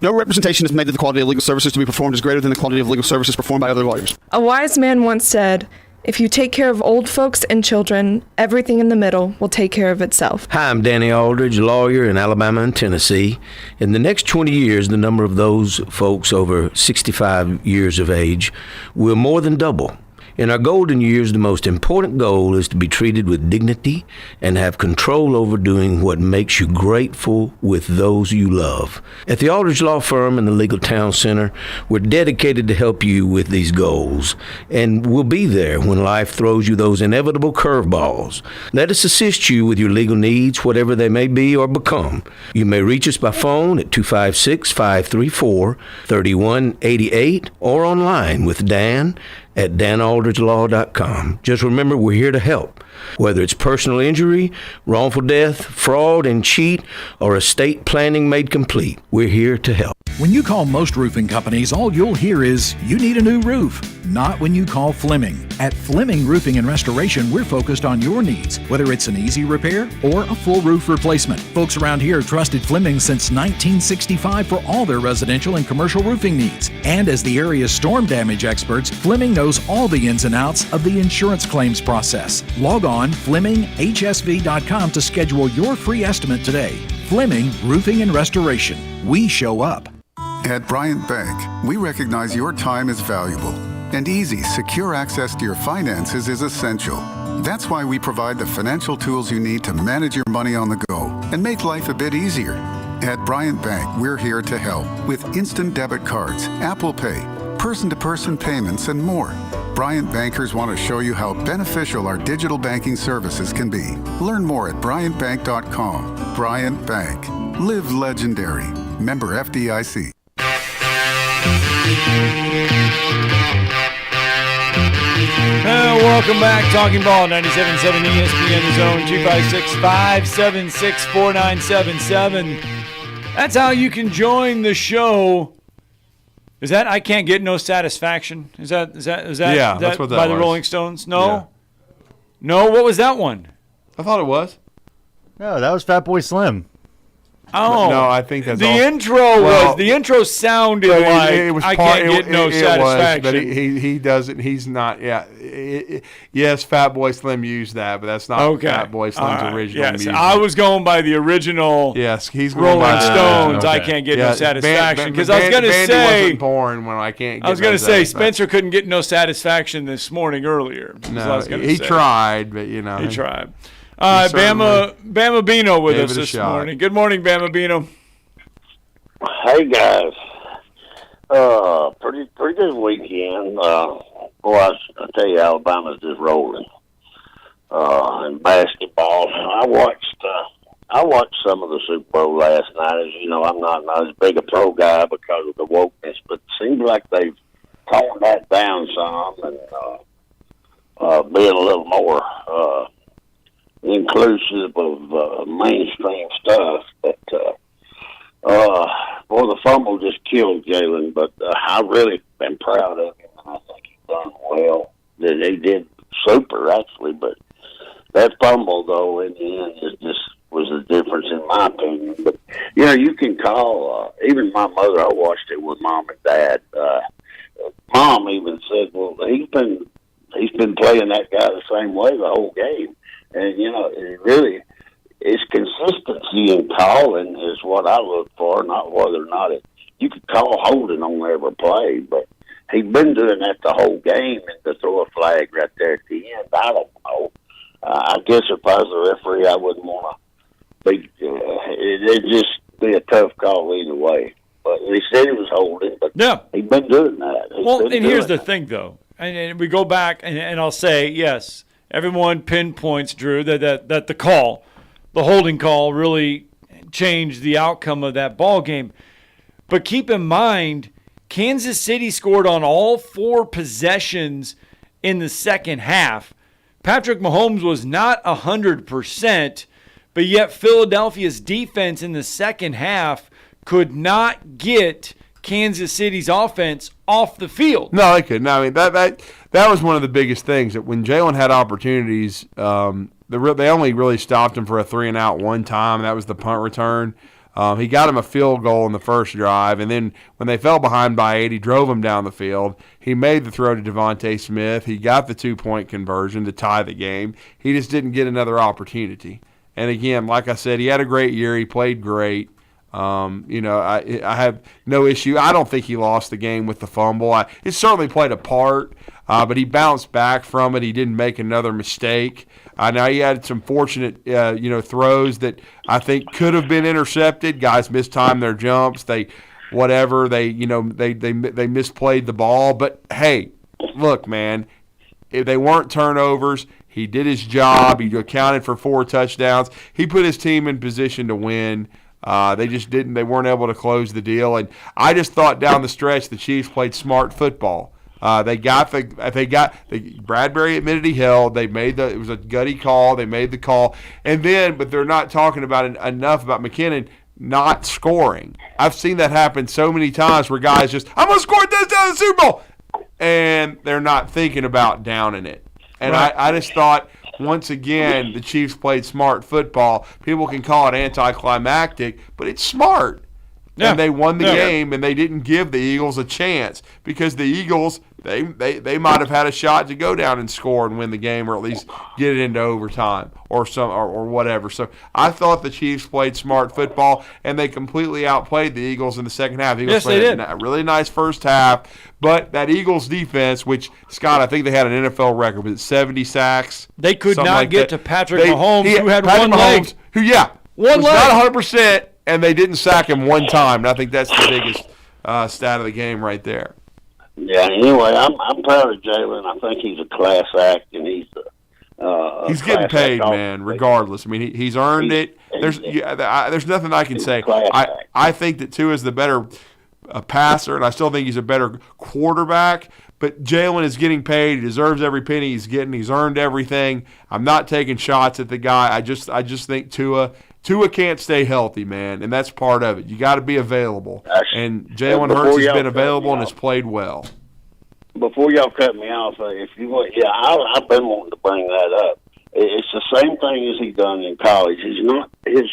No representation is made that the quality of legal services to be performed is greater than the quality of legal services performed by other lawyers. A wise man once said, "If you take care of old folks and children, everything in the middle will take care of itself." Hi, I'm Danny Aldridge, lawyer in Alabama and Tennessee. In the next 20 years, the number of those folks over 65 years of age will more than double. In our golden years, the most important goal is to be treated with dignity and have control over doing what makes you grateful with those you love. At the Aldridge Law Firm and the Legal Town Center, we're dedicated to help you with these goals, and we'll be there when life throws you those inevitable curveballs. Let us assist you with your legal needs, whatever they may be or become. You may reach us by phone at 256-534-3188 or online with Dan at danaldridgelaw.com. Just remember, we're here to help. Whether it's personal injury, wrongful death, fraud and cheat, or estate planning made complete, we're here to help. When you call most roofing companies, all you'll hear is, "You need a new roof." Not when you call Fleming. At Fleming Roofing and Restoration, we're focused on your needs, whether it's an easy repair or a full roof replacement. Folks around here have trusted Fleming since 1965 for all their residential and commercial roofing needs. And as the area's storm damage experts, Fleming knows all the ins and outs of the insurance claims process. Log on FlemingHSV.com to schedule your free estimate today. Fleming Roofing and Restoration. We show up. At Bryant Bank, we recognize your time is valuable, and easy, secure access to your finances is essential. That's why we provide the financial tools you need to manage your money on the go and make life a bit easier. At Bryant Bank, we're here to help with instant debit cards, Apple Pay, person-to-person payments, and more. Bryant bankers want to show you how beneficial our digital banking services can be. Learn more at bryantbank.com. Bryant Bank. Live legendary. Member FDIC. Welcome back. Talking Ball, 97.7 ESPN The Zone, 256-576-4977. That's how you can join the show. Is that I Can't Get No Satisfaction? Is that yeah, that's what that by was. the Rolling Stones? No? Yeah. No? What was that one? I thought it was. No, that was Fatboy Slim. Oh, no, I think that's the all. the intro sounded like I can't get no satisfaction. But he doesn't. He's not. Yeah. Yes, Fatboy Slim used that, but that's not Fatboy Slim's original music. I was going by the original. Yes, he's Rolling going by Stones. Okay. I can't get no satisfaction because I was going to Bandy say wasn't born when I can't. Get I was going to say Spencer couldn't get no satisfaction this morning earlier. No, he tried, but he tried. Bama Bino with us this morning. Good morning, Bama Bino. Hey guys, pretty good weekend. Boy, I tell you, Alabama's just rolling. In basketball, I watched some of the Super Bowl last night. As you know, I'm not as big a pro guy because of the wokeness, but it seems like they've toned that down some and being a little more inclusive of mainstream stuff, but boy, the fumble just killed Jalen. But I really been proud of him, and I think he's done well. They did super actually, but that fumble though in the end was the difference in my opinion. But you can call even my mother. I watched it with mom and dad. Mom even said, "Well, he's been playing that guy the same way the whole game." And, it really, it's consistency in calling is what I look for, not whether or not you could call holding on every play, but he's been doing that the whole game, and to throw a flag right there at the end, I don't know. I guess if I was the referee, I wouldn't want to be, it'd just be a tough call either way. But he said he was holding, but he's been doing that. Here's the thing, though, and we go back, and I'll say, yes, everyone pinpoints, Drew, that the holding call really changed the outcome of that ball game. But keep in mind, Kansas City scored on all 4 possessions in the second half. Patrick Mahomes was not 100%, but yet Philadelphia's defense in the second half could not get Kansas City's offense off the field. No, they couldn't. I mean, that was one of the biggest things, that when Jalen had opportunities, they only really stopped him for a 3-and-out one time. That was the punt return. He got him a field goal in the first drive, and then when they fell behind by 8, he drove them down the field. He made the throw to Devontae Smith. He got the 2-point conversion to tie the game. He just didn't get another opportunity. And again, like I said, he had a great year. He played great. I have no issue. I don't think he lost the game with the fumble. It certainly played a part, but he bounced back from it. He didn't make another mistake. Now he had some fortunate, throws that I think could have been intercepted. Guys mistimed their jumps. They misplayed the ball. But hey, look, man, if they weren't turnovers, he did his job. He accounted for 4 touchdowns. He put his team in position to win. They just didn't. They weren't able to close the deal. And I just thought down the stretch the Chiefs played smart football. Bradbury admitted he held. It was a gutty call. They made the call, but they're not talking about enough about McKinnon not scoring. I've seen that happen so many times where guys just, I'm gonna score a touchdown in the Super Bowl, and they're not thinking about downing it. And right. I just thought, once again, the Chiefs played smart football. People can call it anticlimactic, but it's smart. Yeah. And they won the game, and they didn't give the Eagles a chance because the Eagles, they might have had a shot to go down and score and win the game, or at least get it into overtime or whatever. So I thought the Chiefs played smart football, and they completely outplayed the Eagles in the second half. The Eagles played a really nice first half, but that Eagles defense, which, Scott, I think they had an NFL record, was it 70 sacks? They could not get to Patrick Mahomes, who had one leg. Was not 100%. And they didn't sack him one time, and I think that's the biggest stat of the game right there. Yeah. Anyway, I'm proud of Jalen. I think he's a class act, and he's getting paid, man. Regardless, I mean, he's earned it. There's nothing I can say. I think that Tua is the better passer, and I still think he's a better quarterback. But Jalen is getting paid. He deserves every penny he's getting. He's earned everything. I'm not taking shots at the guy. I just think Tua can't stay healthy, man, and that's part of it. You got to be available. And Jalen Hurts has been available and has played well. Before y'all cut me off, if you want, I've been wanting to bring that up. It's the same thing as he done in college. He's not his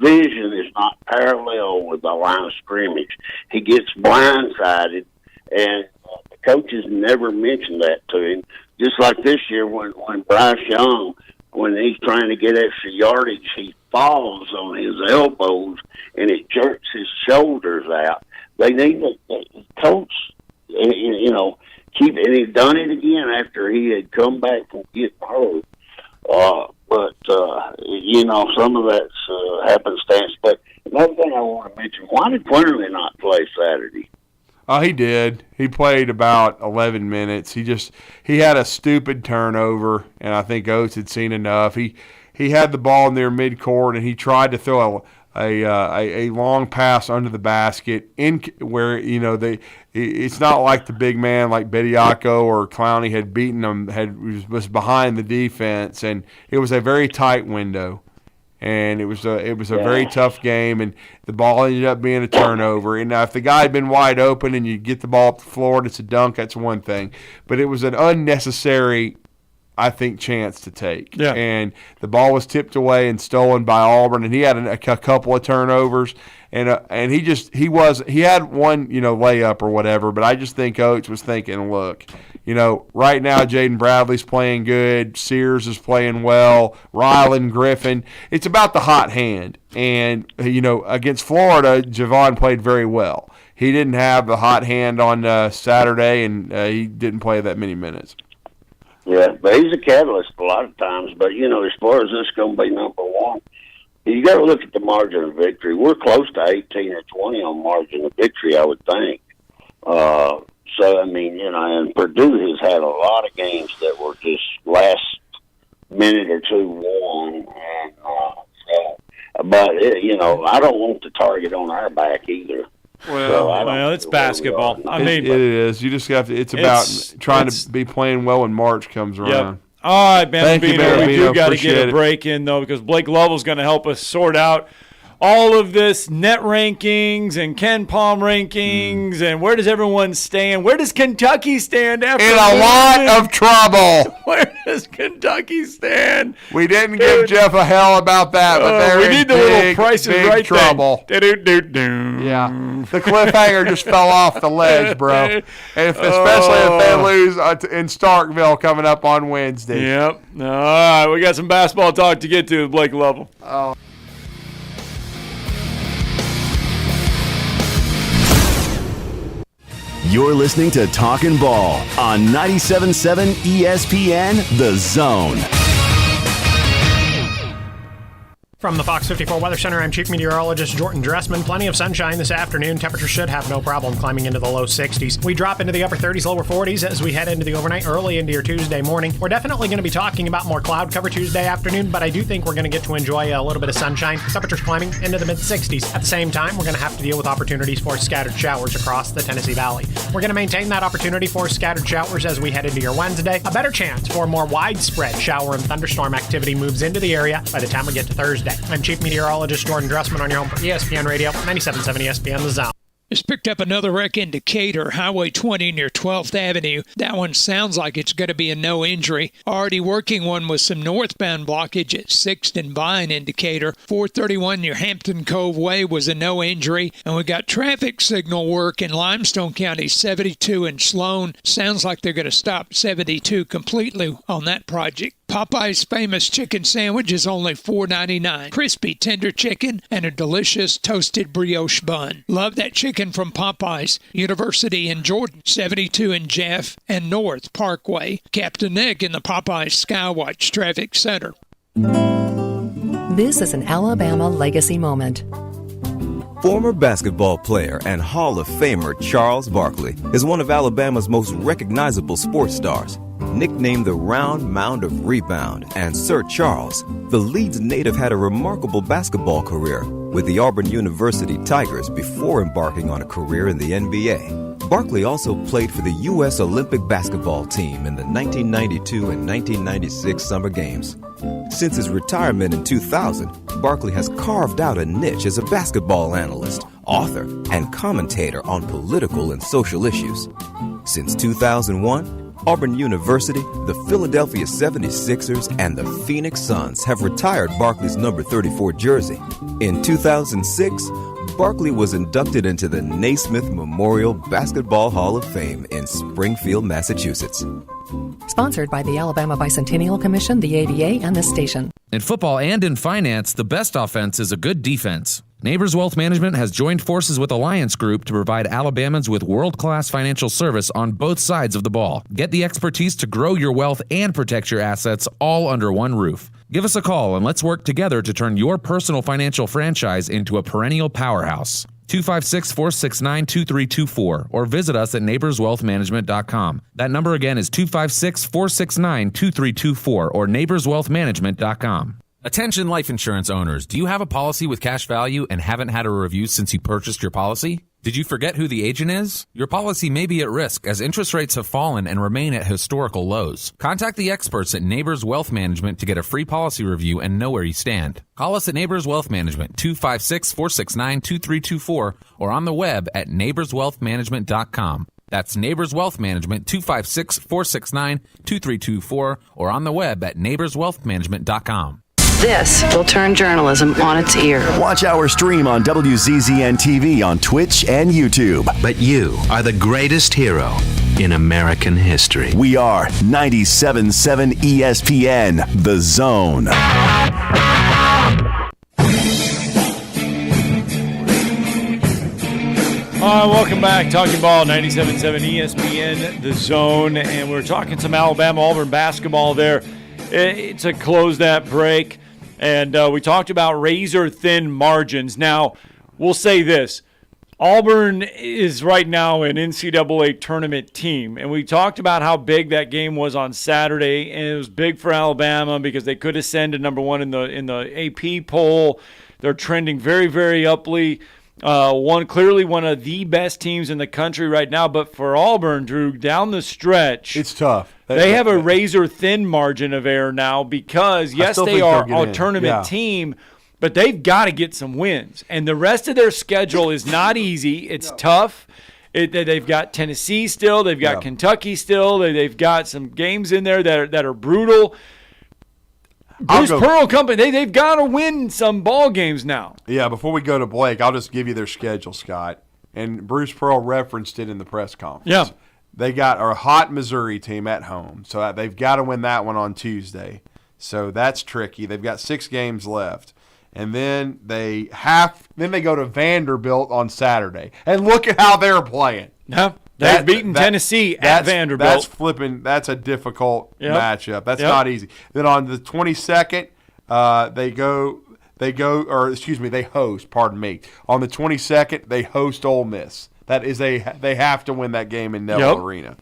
vision is not parallel with the line of scrimmage. He gets blindsided, and the coaches never mention that to him. Just like this year when Bryce Young, when he's trying to get extra yardage, he falls on his elbows and it jerks his shoulders out. They need to coach, keep, and he done it again after he had come back from getting hurt. Some of that's happenstance. But another thing I want to mention, why did Quinterly not play Saturday? He did. He played about 11 minutes. He had a stupid turnover, and I think Oates had seen enough. He had the ball near midcourt, and he tried to throw a long pass under the basket in where it's not like the big man like Bediako or Clowney had beaten him, was behind the defense, and it was a very tight window. And it was a very tough game, and the ball ended up being a turnover. And now if the guy had been wide open and you get the ball up the floor and it's a dunk, that's one thing. But it was an unnecessary, I think, chance to take. Yeah. And the ball was tipped away and stolen by Auburn, and he had a couple of turnovers. And he had one layup or whatever. But I just think Oates was thinking, look, right now Jaden Bradley's playing good, Sears is playing well, Ryland, Griffin. It's about the hot hand. And against Florida, Javon played very well. He didn't have the hot hand on Saturday, and he didn't play that many minutes. Yeah, but he's a catalyst a lot of times. But as far as this going to be number one, you got to look at the margin of victory. We're close to 18 or 20 on margin of victory, I would think. And Purdue has had a lot of games that were just last minute or two won. But I don't want the target on our back either. Well, it's basketball. It is. You just have to. It's about trying to be playing well when March comes around. Yep. All right, Thank you, we do got to get a break in, though, because Blake Lovell's going to help us sort out all of this net rankings and Ken Palm rankings and where does everyone stand? Where does Kentucky stand after in a lot of trouble? Where does Kentucky stand? We didn't give Jeff a hell about that, but they're we in need the big, little prices big right trouble. Thing. Yeah, the cliffhanger just fell off the ledge, bro. And especially if they lose in Starkville coming up on Wednesday. Yep. All right, we got some basketball talk to get to with Blake Lovell. Oh. You're listening to Talkin' Ball on 97.7 ESPN The Zone. From the Fox 54 Weather Center, I'm Chief Meteorologist Jordan Dressman. Plenty of sunshine this afternoon. Temperatures should have no problem climbing into the low 60s. We drop into the upper 30s, lower 40s as we head into the overnight, early into your Tuesday morning. We're definitely going to be talking about more cloud cover Tuesday afternoon, but I do think we're going to get to enjoy a little bit of sunshine. Temperatures climbing into the mid-60s. At the same time, we're going to have to deal with opportunities for scattered showers across the Tennessee Valley. We're going to maintain that opportunity for scattered showers as we head into your Wednesday. A better chance for more widespread shower and thunderstorm activity moves into the area by the time we get to Thursday. I'm Chief Meteorologist Jordan Dressman on your home for ESPN Radio, 97.7 ESPN The Zone. Just picked up another wreck in Decatur, Highway 20 near 12th Avenue. That one sounds like it's going to be a no injury. Already working one with some northbound blockage at 6th and Vine in Decatur. 431 near Hampton Cove Way was a no injury. And we got traffic signal work in Limestone County, 72 and Sloan. Sounds like they're going to stop 72 completely on that project. Popeye's famous chicken sandwich is only $4.99. Crispy, tender chicken and a delicious toasted brioche bun. Love that chicken from Popeye's. University in Jordan, 72 in Jeff and North Parkway. Captain Nick in the Popeye's Skywatch Traffic Center. This is an Alabama legacy moment. Former basketball player and Hall of Famer Charles Barkley is one of Alabama's most recognizable sports stars. Nicknamed the Round Mound of Rebound and Sir Charles, the Leeds native had a remarkable basketball career with the Auburn University Tigers before embarking on a career in the NBA. Barkley also played for the U.S. Olympic basketball team in the 1992 and 1996 Summer Games. Since his retirement in 2000, Barkley has carved out a niche as a basketball analyst, author, and commentator on political and social issues. Since 2001, Auburn University, the Philadelphia 76ers, and the Phoenix Suns have retired Barkley's number 34 jersey. In 2006, Barkley was inducted into the Naismith Memorial Basketball Hall of Fame in Springfield, Massachusetts. Sponsored by the Alabama Bicentennial Commission, the ABA, and this station. In football and in finance, the best offense is a good defense. Neighbors Wealth Management has joined forces with Alliance Group to provide Alabamans with world-class financial service on both sides of the ball. Get the expertise to grow your wealth and protect your assets all under one roof. Give us a call and let's work together to turn your personal financial franchise into a perennial powerhouse. 256-469-2324 or visit us at neighborswealthmanagement.com. That number again is 256-469-2324 or neighborswealthmanagement.com. Attention life insurance owners, do you have a policy with cash value and haven't had a review since you purchased your policy? Did you forget who the agent is? Your policy may be at risk as interest rates have fallen and remain at historical lows. Contact the experts at Neighbors Wealth Management to get a free policy review and know where you stand. Call us at Neighbors Wealth Management, 256-469-2324, or on the web at neighborswealthmanagement.com. That's Neighbors Wealth Management, 256-469-2324, or on the web at neighborswealthmanagement.com. This will turn journalism on its ear. Watch our stream on WZZN TV on Twitch and YouTube. But you are the greatest hero in American history. We are 97.7 ESPN, The Zone. Welcome back. Talking Ball, 97.7 ESPN, The Zone. And we're talking some Alabama-Auburn basketball there. To close that break. And we talked about razor-thin margins. Now, we'll say this. Auburn is right now an NCAA tournament team. And we talked about how big that game was on Saturday. And it was big for Alabama because they could ascend to number one in the AP poll. They're trending very, very uply. Clearly one of the best teams in the country right now. But for Auburn, Drew, down the stretch, it's tough. They have a razor-thin margin of error now because, yes, they are a tournament team, but they've got to get some wins. And the rest of their schedule is not easy. It's tough. They've got Tennessee still. They've got Kentucky still. They've got some games in there that are brutal. Bruce Pearl Company, they've got to win some ball games now. Yeah, before we go to Blake, I'll just give you their schedule, Scott. And Bruce Pearl referenced it in the press conference. Yeah. They got a hot Missouri team at home, so they've got to win that one on Tuesday. So that's tricky. They've got 6 games left. And then they go to Vanderbilt on Saturday. And look at how they're playing. Yeah. They've beaten Tennessee at Vanderbilt. That's a difficult matchup. That's Yep. not easy. Then on the 22nd, they host, pardon me. On the 22nd, they host Ole Miss. They have to win that game in Neville Arena.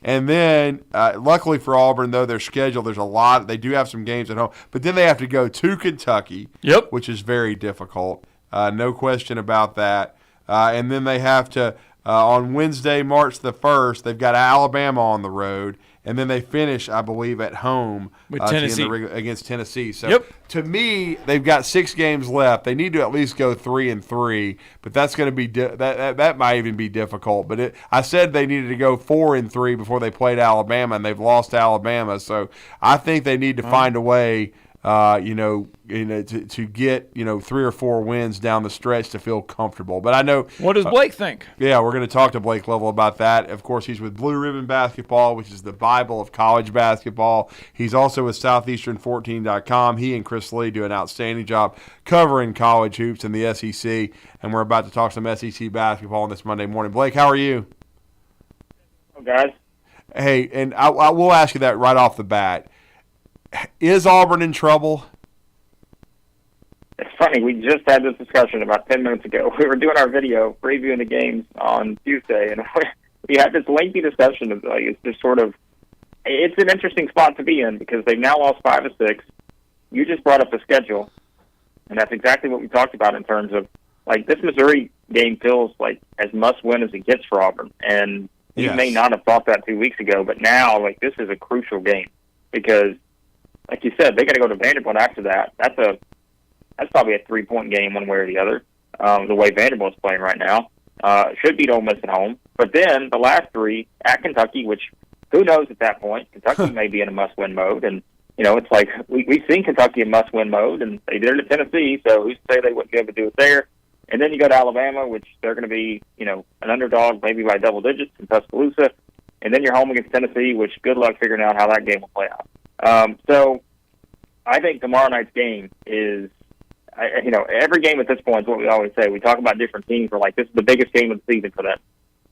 And then, luckily for Auburn, though, their schedule, there's a lot. They do have some games at home. But then they have to go to Kentucky, which is very difficult. No question about that. And then they have to, on Wednesday, March the 1st, they've got Alabama on the road. And then they finish, I believe, at home with Tennessee. Against Tennessee. So to me, they've got 6 games left. They need to at least go 3-3, but that's going to be that might even be difficult. But I said they needed to go 4-3 before they played Alabama, and they've lost to Alabama. So I think they need to find a way, to get 3 or 4 wins down the stretch to feel comfortable. But I know. What does Blake think? Yeah, we're going to talk to Blake Lovell about that. Of course, he's with Blue Ribbon Basketball, which is the Bible of college basketball. He's also with Southeastern14.com. He and Chris Lee do an outstanding job covering college hoops in the SEC, and we're about to talk some SEC basketball on this Monday morning. Blake, how are you? Hello, guys. Hey, and I will ask you that right off the bat. Is Auburn in trouble? It's funny, we just had this discussion about 10 minutes ago. We were doing our video previewing the games on Tuesday, and we had this lengthy discussion of it's just sort of, it's an interesting spot to be in because they've now lost 5 of 6. You just brought up the schedule, and that's exactly what we talked about in terms of, this Missouri game feels like as must-win as it gets for Auburn, and you may not have thought that 2 weeks ago, but now, this is a crucial game because, like you said, they got to go to Vanderbilt after that. That's probably a 3-point game one way or the other, the way Vanderbilt's playing right now. Should beat Ole Miss at home. But then the last 3 at Kentucky, which who knows at that point. Kentucky may be in a must-win mode. And, it's like we've seen Kentucky in must-win mode, and they did it at Tennessee, so who's to say they wouldn't be able to do it there? And then you go to Alabama, which they're going to be, an underdog maybe by double digits in Tuscaloosa. And then you're home against Tennessee, which good luck figuring out how that game will play out. So I think tomorrow night's game is, every game at this point is what we always say. We talk about different teams. We're like, this is the biggest game of the season for them.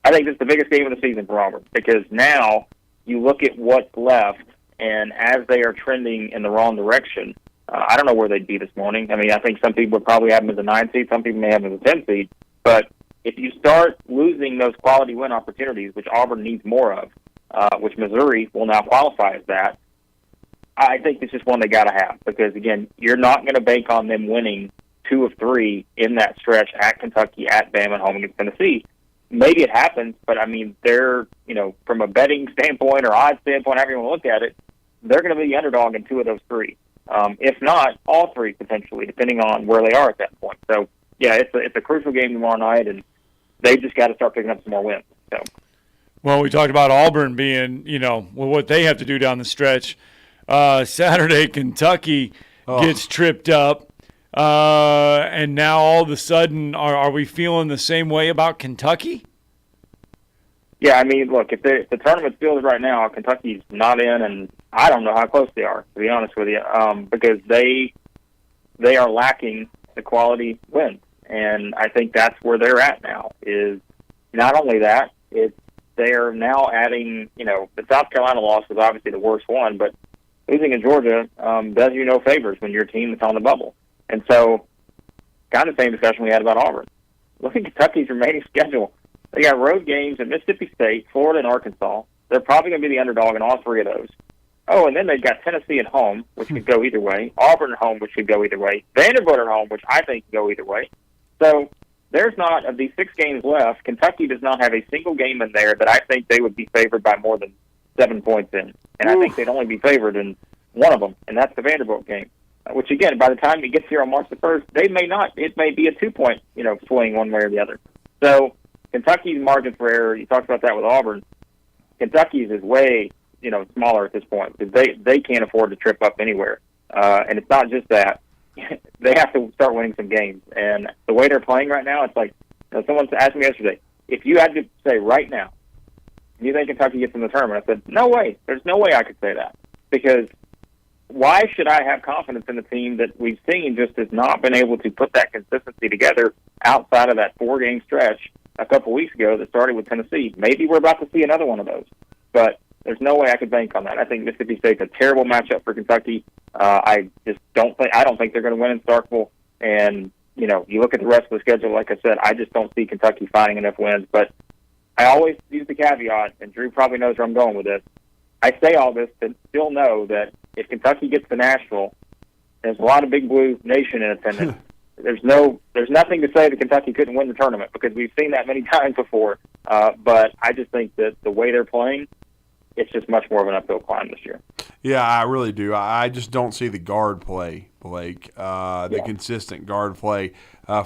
I think this is the biggest game of the season for Auburn because now you look at what's left, and as they are trending in the wrong direction, I don't know where they'd be this morning. I mean, I think some people would probably have them as a 9 seed. Some people may have them as a 10 seed. But if you start losing those quality win opportunities, which Auburn needs more of, which Missouri will now qualify as that, I think this is one they got to have because, again, you're not going to bank on them winning 2 of 3 in that stretch at Kentucky, at Bama, and home against Tennessee. Maybe it happens, but, I mean, they're, from a betting standpoint or odds standpoint, however you want to look at it, they're going to be the underdog in 2 of those 3. If not, all 3 potentially, depending on where they are at that point. So, yeah, it's a crucial game tomorrow night, and they've just got to start picking up some more wins. So, well, we talked about Auburn being, what they have to do down the stretch. Saturday, Kentucky gets tripped up, and now all of a sudden, are we feeling the same way about Kentucky? Yeah, I mean, look, if the tournament feels right now, Kentucky's not in, and I don't know how close they are, to be honest with you, because they are lacking the quality wins, and I think that's where they're at now. Is not only that, they are now adding. The South Carolina loss was obviously the worst one, but losing in Georgia does you no favors when you're a team that's on the bubble. And so, kind of the same discussion we had about Auburn. Look at Kentucky's remaining schedule. They got road games at Mississippi State, Florida, and Arkansas. They're probably going to be the underdog in all 3 of those. Oh, and then they've got Tennessee at home, which could go either way. Auburn at home, which could go either way. Vanderbilt at home, which I think could go either way. So there's not, of these 6 games left, Kentucky does not have a single game in there that I think they would be favored by more than 7 points in. And I think they'd only be favored in one of them, and that's the Vanderbilt game. which again, by the time it gets here on March the 1st, it may be a 2-point, swing one way or the other. So Kentucky's margin for error, you talked about that with Auburn. Kentucky's is way, smaller at this point because they can't afford to trip up anywhere. And it's not just that. They have to start winning some games. And the way they're playing right now, it's like, someone asked me yesterday, if you had to say right now, do you think Kentucky gets in the tournament? I said, no way. There's no way I could say that. Because why should I have confidence in a team that we've seen just has not been able to put that consistency together outside of that 4-game stretch a couple weeks ago that started with Tennessee? Maybe we're about to see another one of those. But there's no way I could bank on that. I think Mississippi State's a terrible matchup for Kentucky. I don't think they're going to win in Starkville. And, you look at the rest of the schedule, like I said, I just don't see Kentucky finding enough wins. But I always use the caveat, and Drew probably knows where I'm going with this. I say all this to still know that if Kentucky gets to Nashville, there's a lot of Big Blue Nation in attendance. There's nothing to say that Kentucky couldn't win the tournament because we've seen that many times before. But I just think that the way they're playing, it's just much more of an uphill climb this year. Yeah, I really do. I just don't see the guard play, Blake, the consistent guard play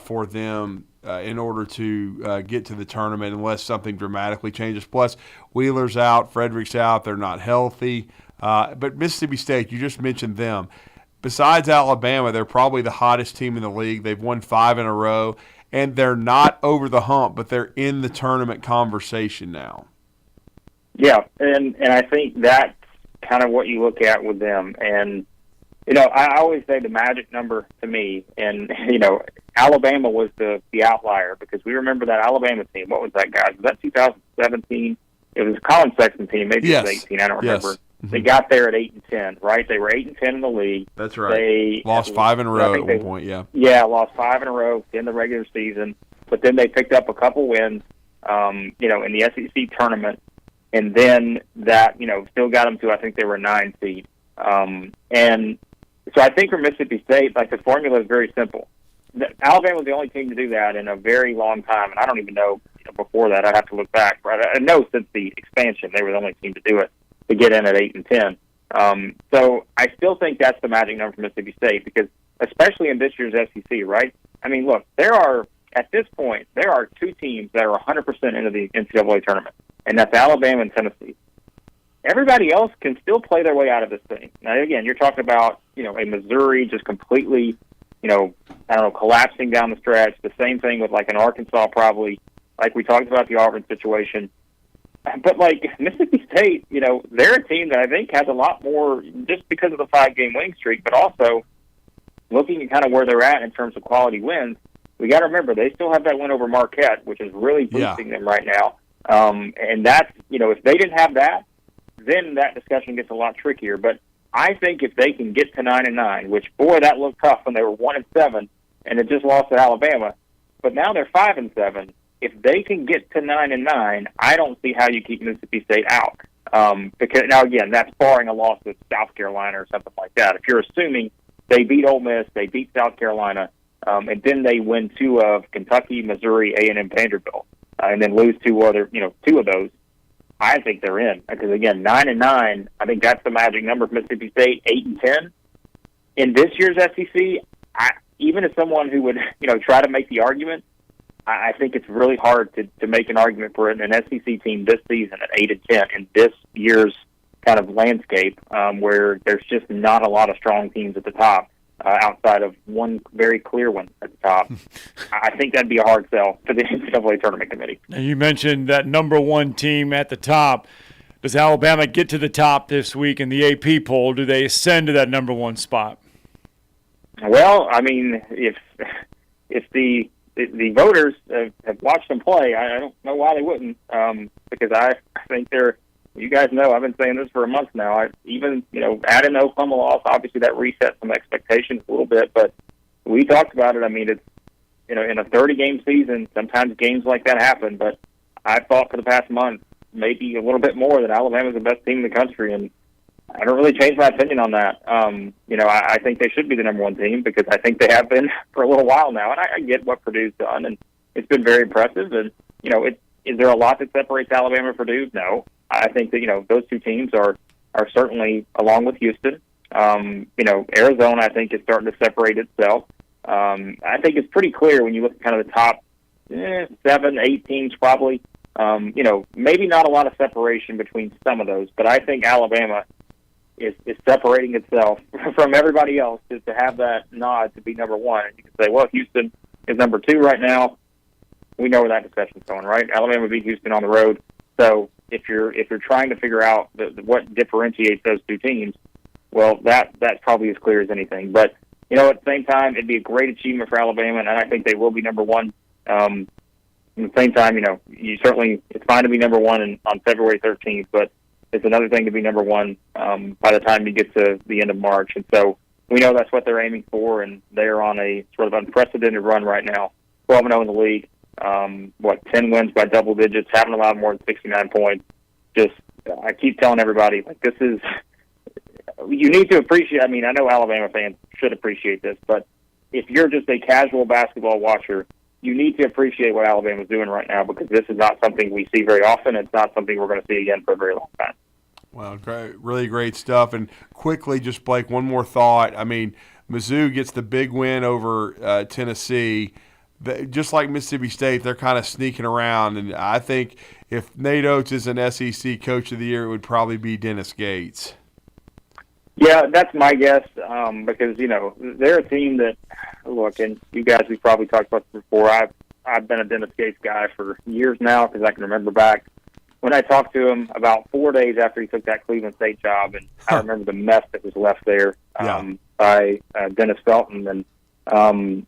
for them in order to get to the tournament unless something dramatically changes. Plus, Wheeler's out, Frederick's out, they're not healthy. But Mississippi State, you just mentioned them. Besides Alabama, they're probably the hottest team in the league. They've won 5 in a row, and they're not over the hump, but they're in the tournament conversation now. Yeah, and I think that's kind of what you look at with them. And, I always say the magic number to me, and, Alabama was the outlier because we remember that Alabama team. What was that, guys? Was that 2017? It was Colin Sexton team. Maybe it was 18. I don't remember. Mm-hmm. They got there at 8-10, right? They were 8-10 in the league. That's right. They lost 5 in a row at one point, yeah. Yeah, lost 5 in a row in the regular season. But then they picked up a couple wins, in the SEC tournament. And then that, still got them to, I think they were a 9 seed. And so I think for Mississippi State, the formula is very simple. Alabama was the only team to do that in a very long time. And I don't even know, before that, I'd have to look back. But I know since the expansion, they were the only team to do it, to get in at 8 and 10. So I still think that's the magic number for Mississippi State because, especially in this year's SEC, right? I mean, look, at this point, there are 2 teams that are 100% into the NCAA tournament. And that's Alabama and Tennessee. Everybody else can still play their way out of this thing. Now, again, you're talking about, a Missouri just completely, collapsing down the stretch. The same thing with, an Arkansas probably, like we talked about the Auburn situation. But, Mississippi State, they're a team that I think has a lot more, just because of the 5-game winning streak, but also looking at kind of where they're at in terms of quality wins. We got to remember, they still have that win over Marquette, which is really boosting them right now. And that's, if they didn't have that, then that discussion gets a lot trickier. But I think if they can get to 9-9, which, boy, that looked tough when they were 1-7 and it just lost to Alabama. But now they're 5-7. If they can get to 9-9, I don't see how you keep Mississippi State out. Because now, again, that's barring a loss to South Carolina or something like that. If you're assuming they beat Ole Miss, they beat South Carolina, and then they win 2 of Kentucky, Missouri, A&M, Vanderbilt, and then lose 2 of those, I think they're in. Because, again, 9-9, I think that's the magic number for Mississippi State. 8-10 in this year's SEC. Even as someone who would try to make the argument, I think it's really hard to make an argument for an SEC team this season at 8-10 in this year's kind of landscape, where there's just not a lot of strong teams at the top. Outside of one very clear one at the top. I think that'd be a hard sell for the NCAA Tournament Committee. Now you mentioned that number 1 team at the top. Does Alabama get to the top this week in the AP poll? Do they ascend to that number 1 spot? Well, I mean, if the voters have watched them play, I don't know why they wouldn't, because I think they're, you guys know, I've been saying this for a month now. Adding the Oklahoma loss, obviously that resets some expectations a little bit, but we talked about it. I mean, it's, in a 30-game season, sometimes games like that happen, but I've thought for the past month, maybe a little bit more, that Alabama's the best team in the country, and I don't really change my opinion on that. I think they should be the number 1 team because I think they have been for a little while now, and I get what Purdue's done, and it's been very impressive, and, is there a lot that separates Alabama and Purdue? No. I think that, those 2 teams are certainly, along with Houston, Arizona, I think, is starting to separate itself. I think it's pretty clear when you look at kind of the top 7, 8 teams probably. Maybe not a lot of separation between some of those, but I think Alabama is separating itself from everybody else to have that nod to be number one. And you can say, well, Houston is number 2 right now. We know where that discussion's going, right? Alabama beat Houston on the road. So if you're trying to figure out what differentiates those two teams, well, that's probably as clear as anything. But at the same time, it'd be a great achievement for Alabama, and I think they will be number one. At the same time, it's fine to be number one on February 13th, but it's another thing to be number one by the time you get to the end of March. And so we know that's what they're aiming for, and they're on a sort of unprecedented run right now, 12-0 in the league. 10 wins by double digits, haven't allowed more than 69 points. I keep telling everybody, this is, you need to appreciate, I know Alabama fans should appreciate this, but if you're just a casual basketball watcher, you need to appreciate what Alabama's doing right now, because this is not something we see very often. It's not something we're going to see again for a very long time. Well, great, really great stuff. And quickly, just Blake, one more thought. Mizzou gets the big win over Tennessee. Just like Mississippi State, they're kind of sneaking around. And I think if Nate Oates is an SEC Coach of the Year, it would probably be Dennis Gates. Yeah, that's my guess, because, they're a team that, look, and you guys, we've probably talked about this before, I've been a Dennis Gates guy for years now, because I can remember back when I talked to him about 4 days after he took that Cleveland State job, and I remember the mess that was left there by Dennis Felton, and,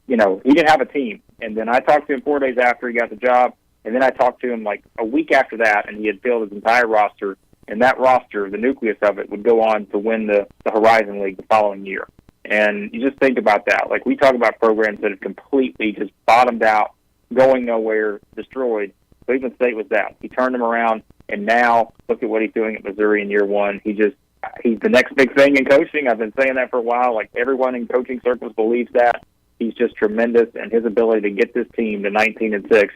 he didn't have a team. And then I talked to him 4 days after he got the job, and then I talked to him like a week after that, and he had filled his entire roster. And that roster, the nucleus of it, would go on to win the Horizon League the following year. And you just think about that. Like, we talk about programs that have completely just bottomed out, going nowhere, destroyed. Cleveland State was that. He turned them around, and now look at what he's doing at Missouri in year one. He's the next big thing in coaching. I've been saying that for a while. Like, everyone in coaching circles believes that. He's just tremendous, and his ability to get this team to 19-6,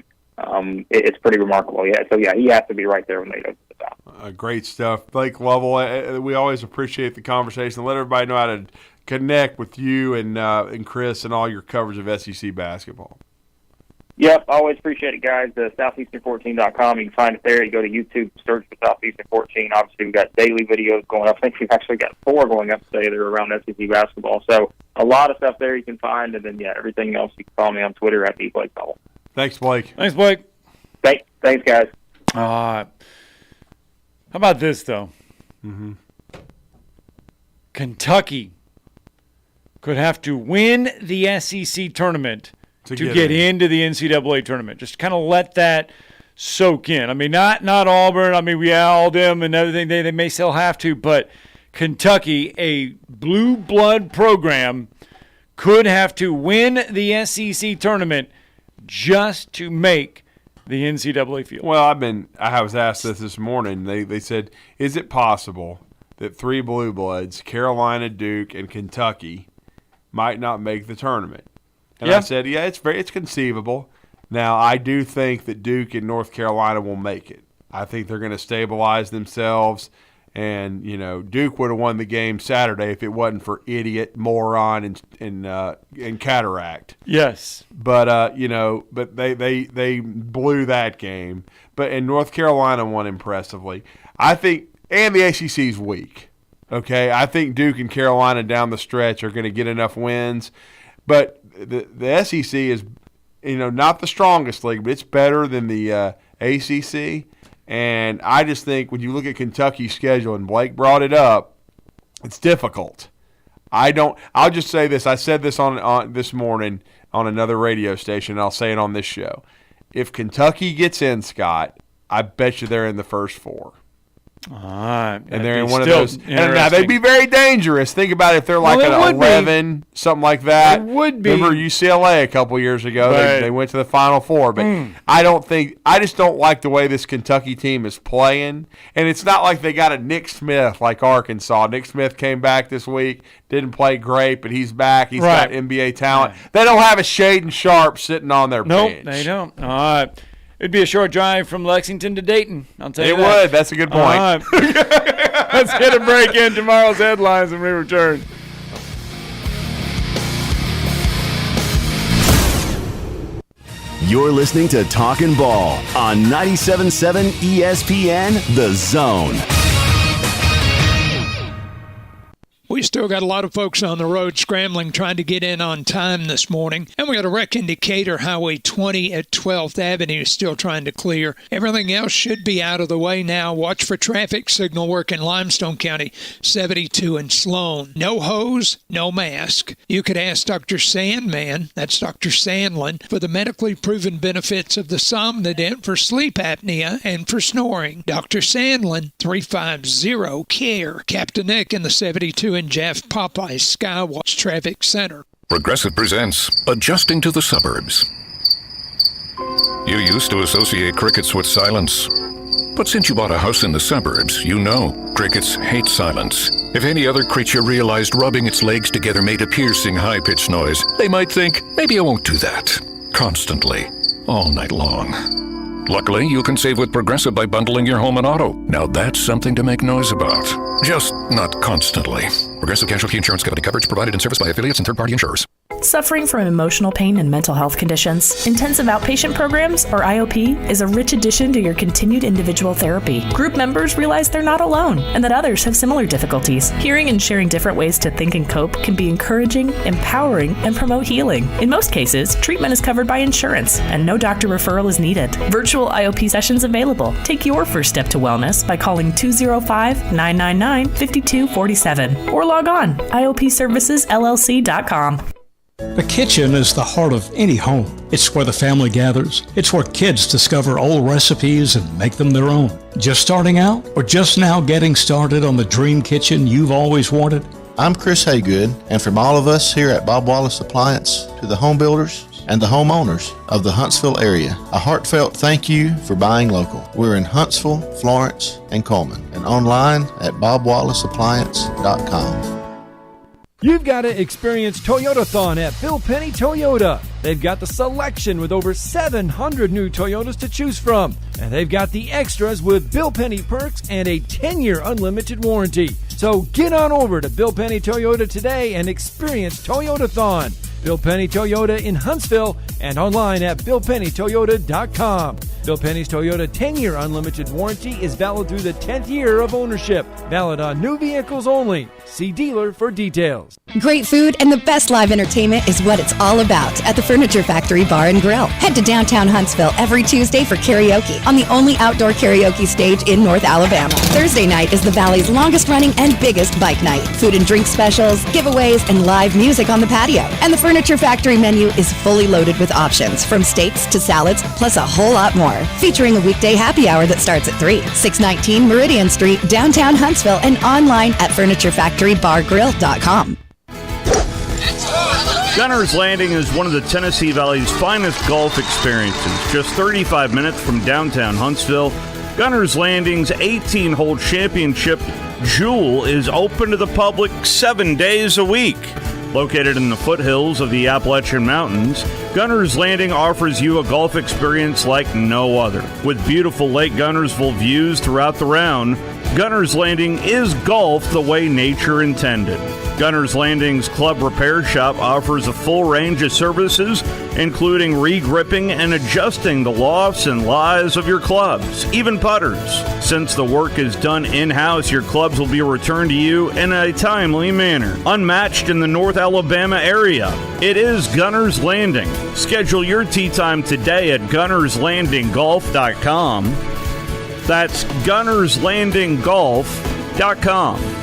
it's pretty remarkable. Yeah, so he has to be right there when they go to the top. Great stuff, Blake Lovell. We always appreciate the conversation. Let everybody know how to connect with you and Chris and all your coverage of SEC basketball. Yep, always appreciate it, guys. Southeastern14.com. You can find it there. You go to YouTube, search for Southeastern 14. Obviously, we've got daily videos going up. I think we've actually got 4 going up today that are around SEC basketball. So a lot of stuff there you can find. And then, everything else, you can follow me on Twitter at @BlakeLovell. Thanks, Blake. Thanks, Blake. Thanks, guys. How about this, though? Mm-hmm. Kentucky could have to win the SEC tournament to get into the NCAA tournament. Just kind of let that soak in. Not Auburn. All them and everything. They may still have to, but Kentucky, a blue blood program, could have to win the SEC tournament just to make the NCAA field. Well, I was asked this morning. They said, is it possible that 3 blue bloods, Carolina, Duke, and Kentucky, might not make the tournament? And I said, it's conceivable. Now, I do think that Duke and North Carolina will make it. I think they're going to stabilize themselves. And, Duke would have won the game Saturday if it wasn't for idiot, moron, and cataract. Yes. But, but they blew that game. And North Carolina won impressively. I think, and the ACC's weak. Okay? I think Duke and Carolina down the stretch are going to get enough wins. But the SEC is, not the strongest league, but it's better than the ACC. And I just think when you look at Kentucky's schedule, and Blake brought it up, it's difficult. I'll just say this. I said this on this morning on another radio station, and I'll say it on this show. If Kentucky gets in, Scott, I bet you they're in the first 4. And they're in one of those. And now they'd be very dangerous. Think about it, if they're like an 11, something like that. It would be. Remember UCLA a couple years ago? Right. They went to the Final Four. But I just don't like the way this Kentucky team is playing. And it's not like they got a Nick Smith like Arkansas. Nick Smith came back this week, didn't play great, but he's back. He's got NBA talent. Right. They don't have a Shaden Sharp sitting on their bench. Nope, they don't. It'd be a short drive from Lexington to Dayton. I'll tell you It that. would. That's a good point. All right. Let's get a break in tomorrow's headlines when we return. You're listening to Talkin' Ball on 97.7 ESPN The Zone. We still got a lot of folks on the road scrambling, trying to get in on time this morning. And we got a wreck in Decatur, Highway 20 at 12th Avenue, still trying to clear. Everything else should be out of the way now. Watch for traffic signal work in Limestone County, 72 in Sloan. No hose, no mask. You could ask Dr. Sandman, that's Dr. Sandlin, for the medically proven benefits of the Somnodent for sleep apnea and for snoring. Dr. Sandlin, 350-CARE. Captain Nick in the 72 in Jeff Popeye's Skywatch Traffic Center. Progressive presents Adjusting to the Suburbs. You used to associate crickets with silence. But since you bought a house in the suburbs, you know crickets hate silence. If any other creature realized rubbing its legs together made a piercing, high-pitched noise, they might think, maybe I won't do that. Constantly. All night long. Luckily, you can save with Progressive by bundling your home and auto. Now that's something to make noise about. Just not constantly. Progressive Casualty Insurance Company coverage provided and serviced by affiliates and third-party insurers. Suffering from emotional pain and mental health conditions, Intensive Outpatient Programs, or IOP, is a rich addition to your continued individual therapy. Group members realize they're not alone and that others have similar difficulties. Hearing and sharing different ways to think and cope can be encouraging, empowering, and promote healing. In most cases, treatment is covered by insurance and no doctor referral is needed. Virtual IOP sessions available. Take your first step to wellness by calling 205-999-5247 or log on iopservicesllc.com. The kitchen is the heart of any home. It's where the family gathers. It's where kids discover old recipes and make them their own. Just starting out or just now getting started on the dream kitchen you've always wanted? I'm Chris Haygood, and from all of us here at Bob Wallace Appliance to the home builders and the homeowners of the Huntsville area, a heartfelt thank you for buying local. We're in Huntsville, Florence, and Coleman, and online at bobwallaceappliance.com. You've got to experience Toyotathon at Bill Penny Toyota. They've got the selection with over 700 new Toyotas to choose from. And they've got the extras with Bill Penny perks and a 10-year unlimited warranty. So get on over to Bill Penny Toyota today and experience Toyotathon. Bill Penny Toyota in Huntsville and online at BillPennyToyota.com. Bill Penny's Toyota 10-year unlimited warranty is valid through the 10th year of ownership. Valid on new vehicles only. See dealer for details. Great food and the best live entertainment is what it's all about at the Furniture Factory Bar and Grill. Head to downtown Huntsville every Tuesday for karaoke on the only outdoor karaoke stage in North Alabama. Thursday night is the Valley's longest running and biggest bike night. Food and drink specials, giveaways, and live music on the patio. And the Furniture Factory menu is fully loaded with options from steaks to salads, plus a whole lot more. Featuring a weekday happy hour that starts at 3. 619 Meridian Street, downtown Huntsville, and online at FurnitureFactoryBarGrill.com. Gunner's Landing is one of the Tennessee Valley's finest golf experiences. Just 35 minutes from downtown Huntsville, Gunner's Landing's 18-hole championship Jewel is open to the public 7 days a week. Located in the foothills of the Appalachian Mountains, Gunner's Landing offers you a golf experience like no other. With beautiful Lake Gunnersville views throughout the round, Gunner's Landing is golf the way nature intended. Gunner's Landing's Club Repair Shop offers a full range of services, including re-gripping and adjusting the lofts and lies of your clubs, even putters. Since the work is done in-house, your clubs will be returned to you in a timely manner. Unmatched in the North Alabama area, it is Gunner's Landing. Schedule your tee time today at gunnerslandinggolf.com. That's gunnerslandinggolf.com.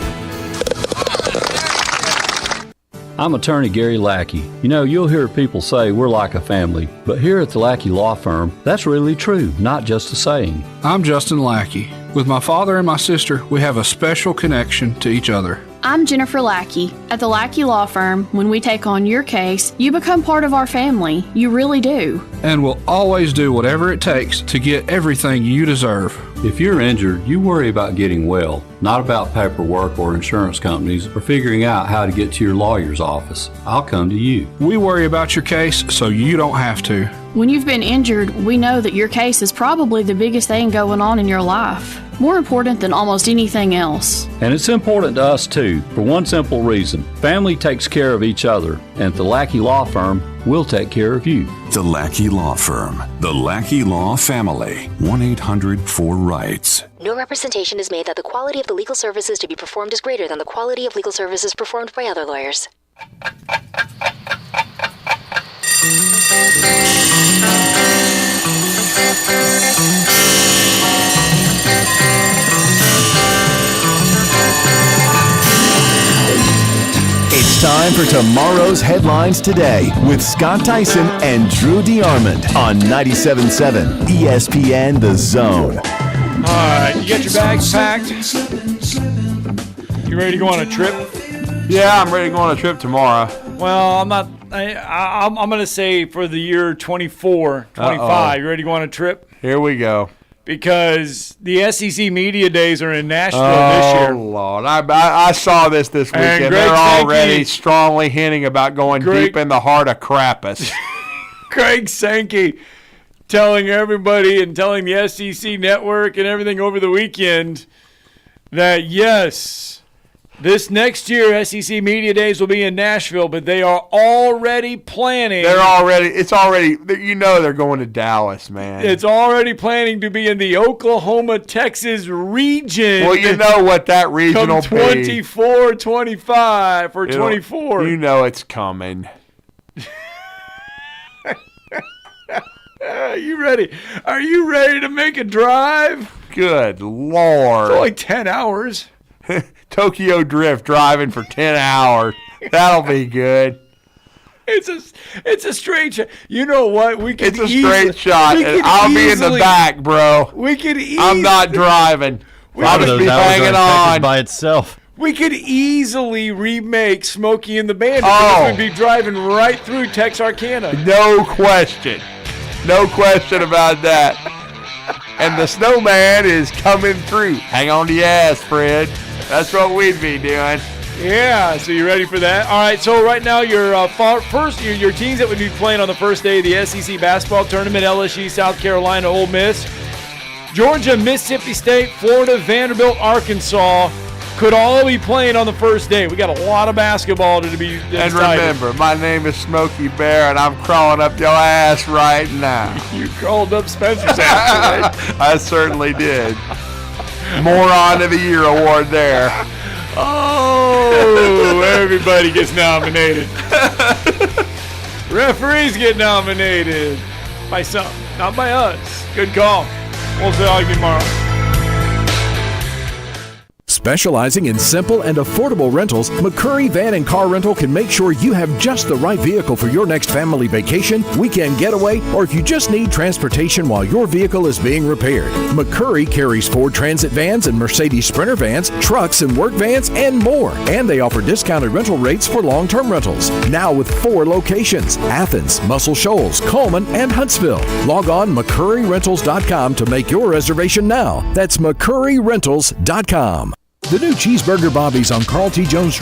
I'm attorney Gary Lackey. You know, you'll hear people say we're like a family, but here at the Lackey Law Firm, that's really true, not just a saying. I'm Justin Lackey. With my father and my sister, we have a special connection to each other. I'm Jennifer Lackey. At the Lackey Law Firm, when we take on your case, you become part of our family. You really do. And we'll always do whatever it takes to get everything you deserve. If you're injured, you worry about getting well, not about paperwork or insurance companies or figuring out how to get to your lawyer's office. I'll come to you. We worry about your case so you don't have to. When you've been injured, we know that your case is probably the biggest thing going on in your life. More important than almost anything else. And it's important to us too, for one simple reason. Family takes care of each other, and at the Lackey Law Firm, we'll take care of you. The Lackey Law Firm. The Lackey Law Family. 1-800-4RIGHTS. No representation is made that the quality of the legal services to be performed is greater than the quality of legal services performed by other lawyers. It's time for tomorrow's headlines today with Scott Theisen and Drew DeArmond on 97.7 ESPN The Zone. All right, you got your bags packed? You ready to go on a trip? Yeah, I'm ready to go on a trip tomorrow. Well, I'm not. I'm going to say for the year 24, 25. Uh-oh. You ready to go on a trip? Here we go. Because the SEC Media Days are in Nashville this year. Oh, Lord. I saw this weekend. And They're already strongly hinting about going deep in the heart of Krampus. Greg Sankey telling everybody and telling the SEC network and everything over the weekend that, yes, this next year SEC Media Days will be in Nashville, but they are already planning. They're going to Dallas, man. It's already planning to be in the Oklahoma-Texas region. Well, you know what that region will be. 24, 25, or 24. You know it's coming. Are you ready? Are you ready to make a drive? Good Lord. It's only 10 hours. Tokyo Drift driving for 10 hours. That'll be good. It's a straight shot. You know what? It's a straight shot, and I'll be in the back, bro. We could easily. I'm not driving. I'll just be hanging on by itself. We could easily remake Smokey and the Bandit because we'd be driving right through Texarkana. No question. No question about that. And the snowman is coming through. Hang on to your ass, Fred. That's what we'd be doing. Yeah, so you ready for that? All right, so right now your teams that would be playing on the first day of the SEC basketball tournament: LSU, South Carolina, Ole Miss, Georgia, Mississippi State, Florida, Vanderbilt, Arkansas could all be playing on the first day. We got a lot of basketball to be And remember, my name is Smokey Bear, and I'm crawling up your ass right now. You crawled up Spencer's ass today. I certainly did. Moron of the Year award there. Oh, everybody gets nominated. Referees get nominated by some, not by us. Good call. We'll talk tomorrow. Specializing in simple and affordable rentals, McCurry Van and Car Rental can make sure you have just the right vehicle for your next family vacation, weekend getaway, or if you just need transportation while your vehicle is being repaired. McCurry carries Ford Transit vans and Mercedes Sprinter vans, trucks and work vans, and more. And they offer discounted rental rates for long-term rentals. Now with 4 locations: Athens, Muscle Shoals, Coleman, and Huntsville. Log on McCurryRentals.com to make your reservation now. That's McCurryRentals.com. The new Cheeseburger Bobby's on Carl T. Jones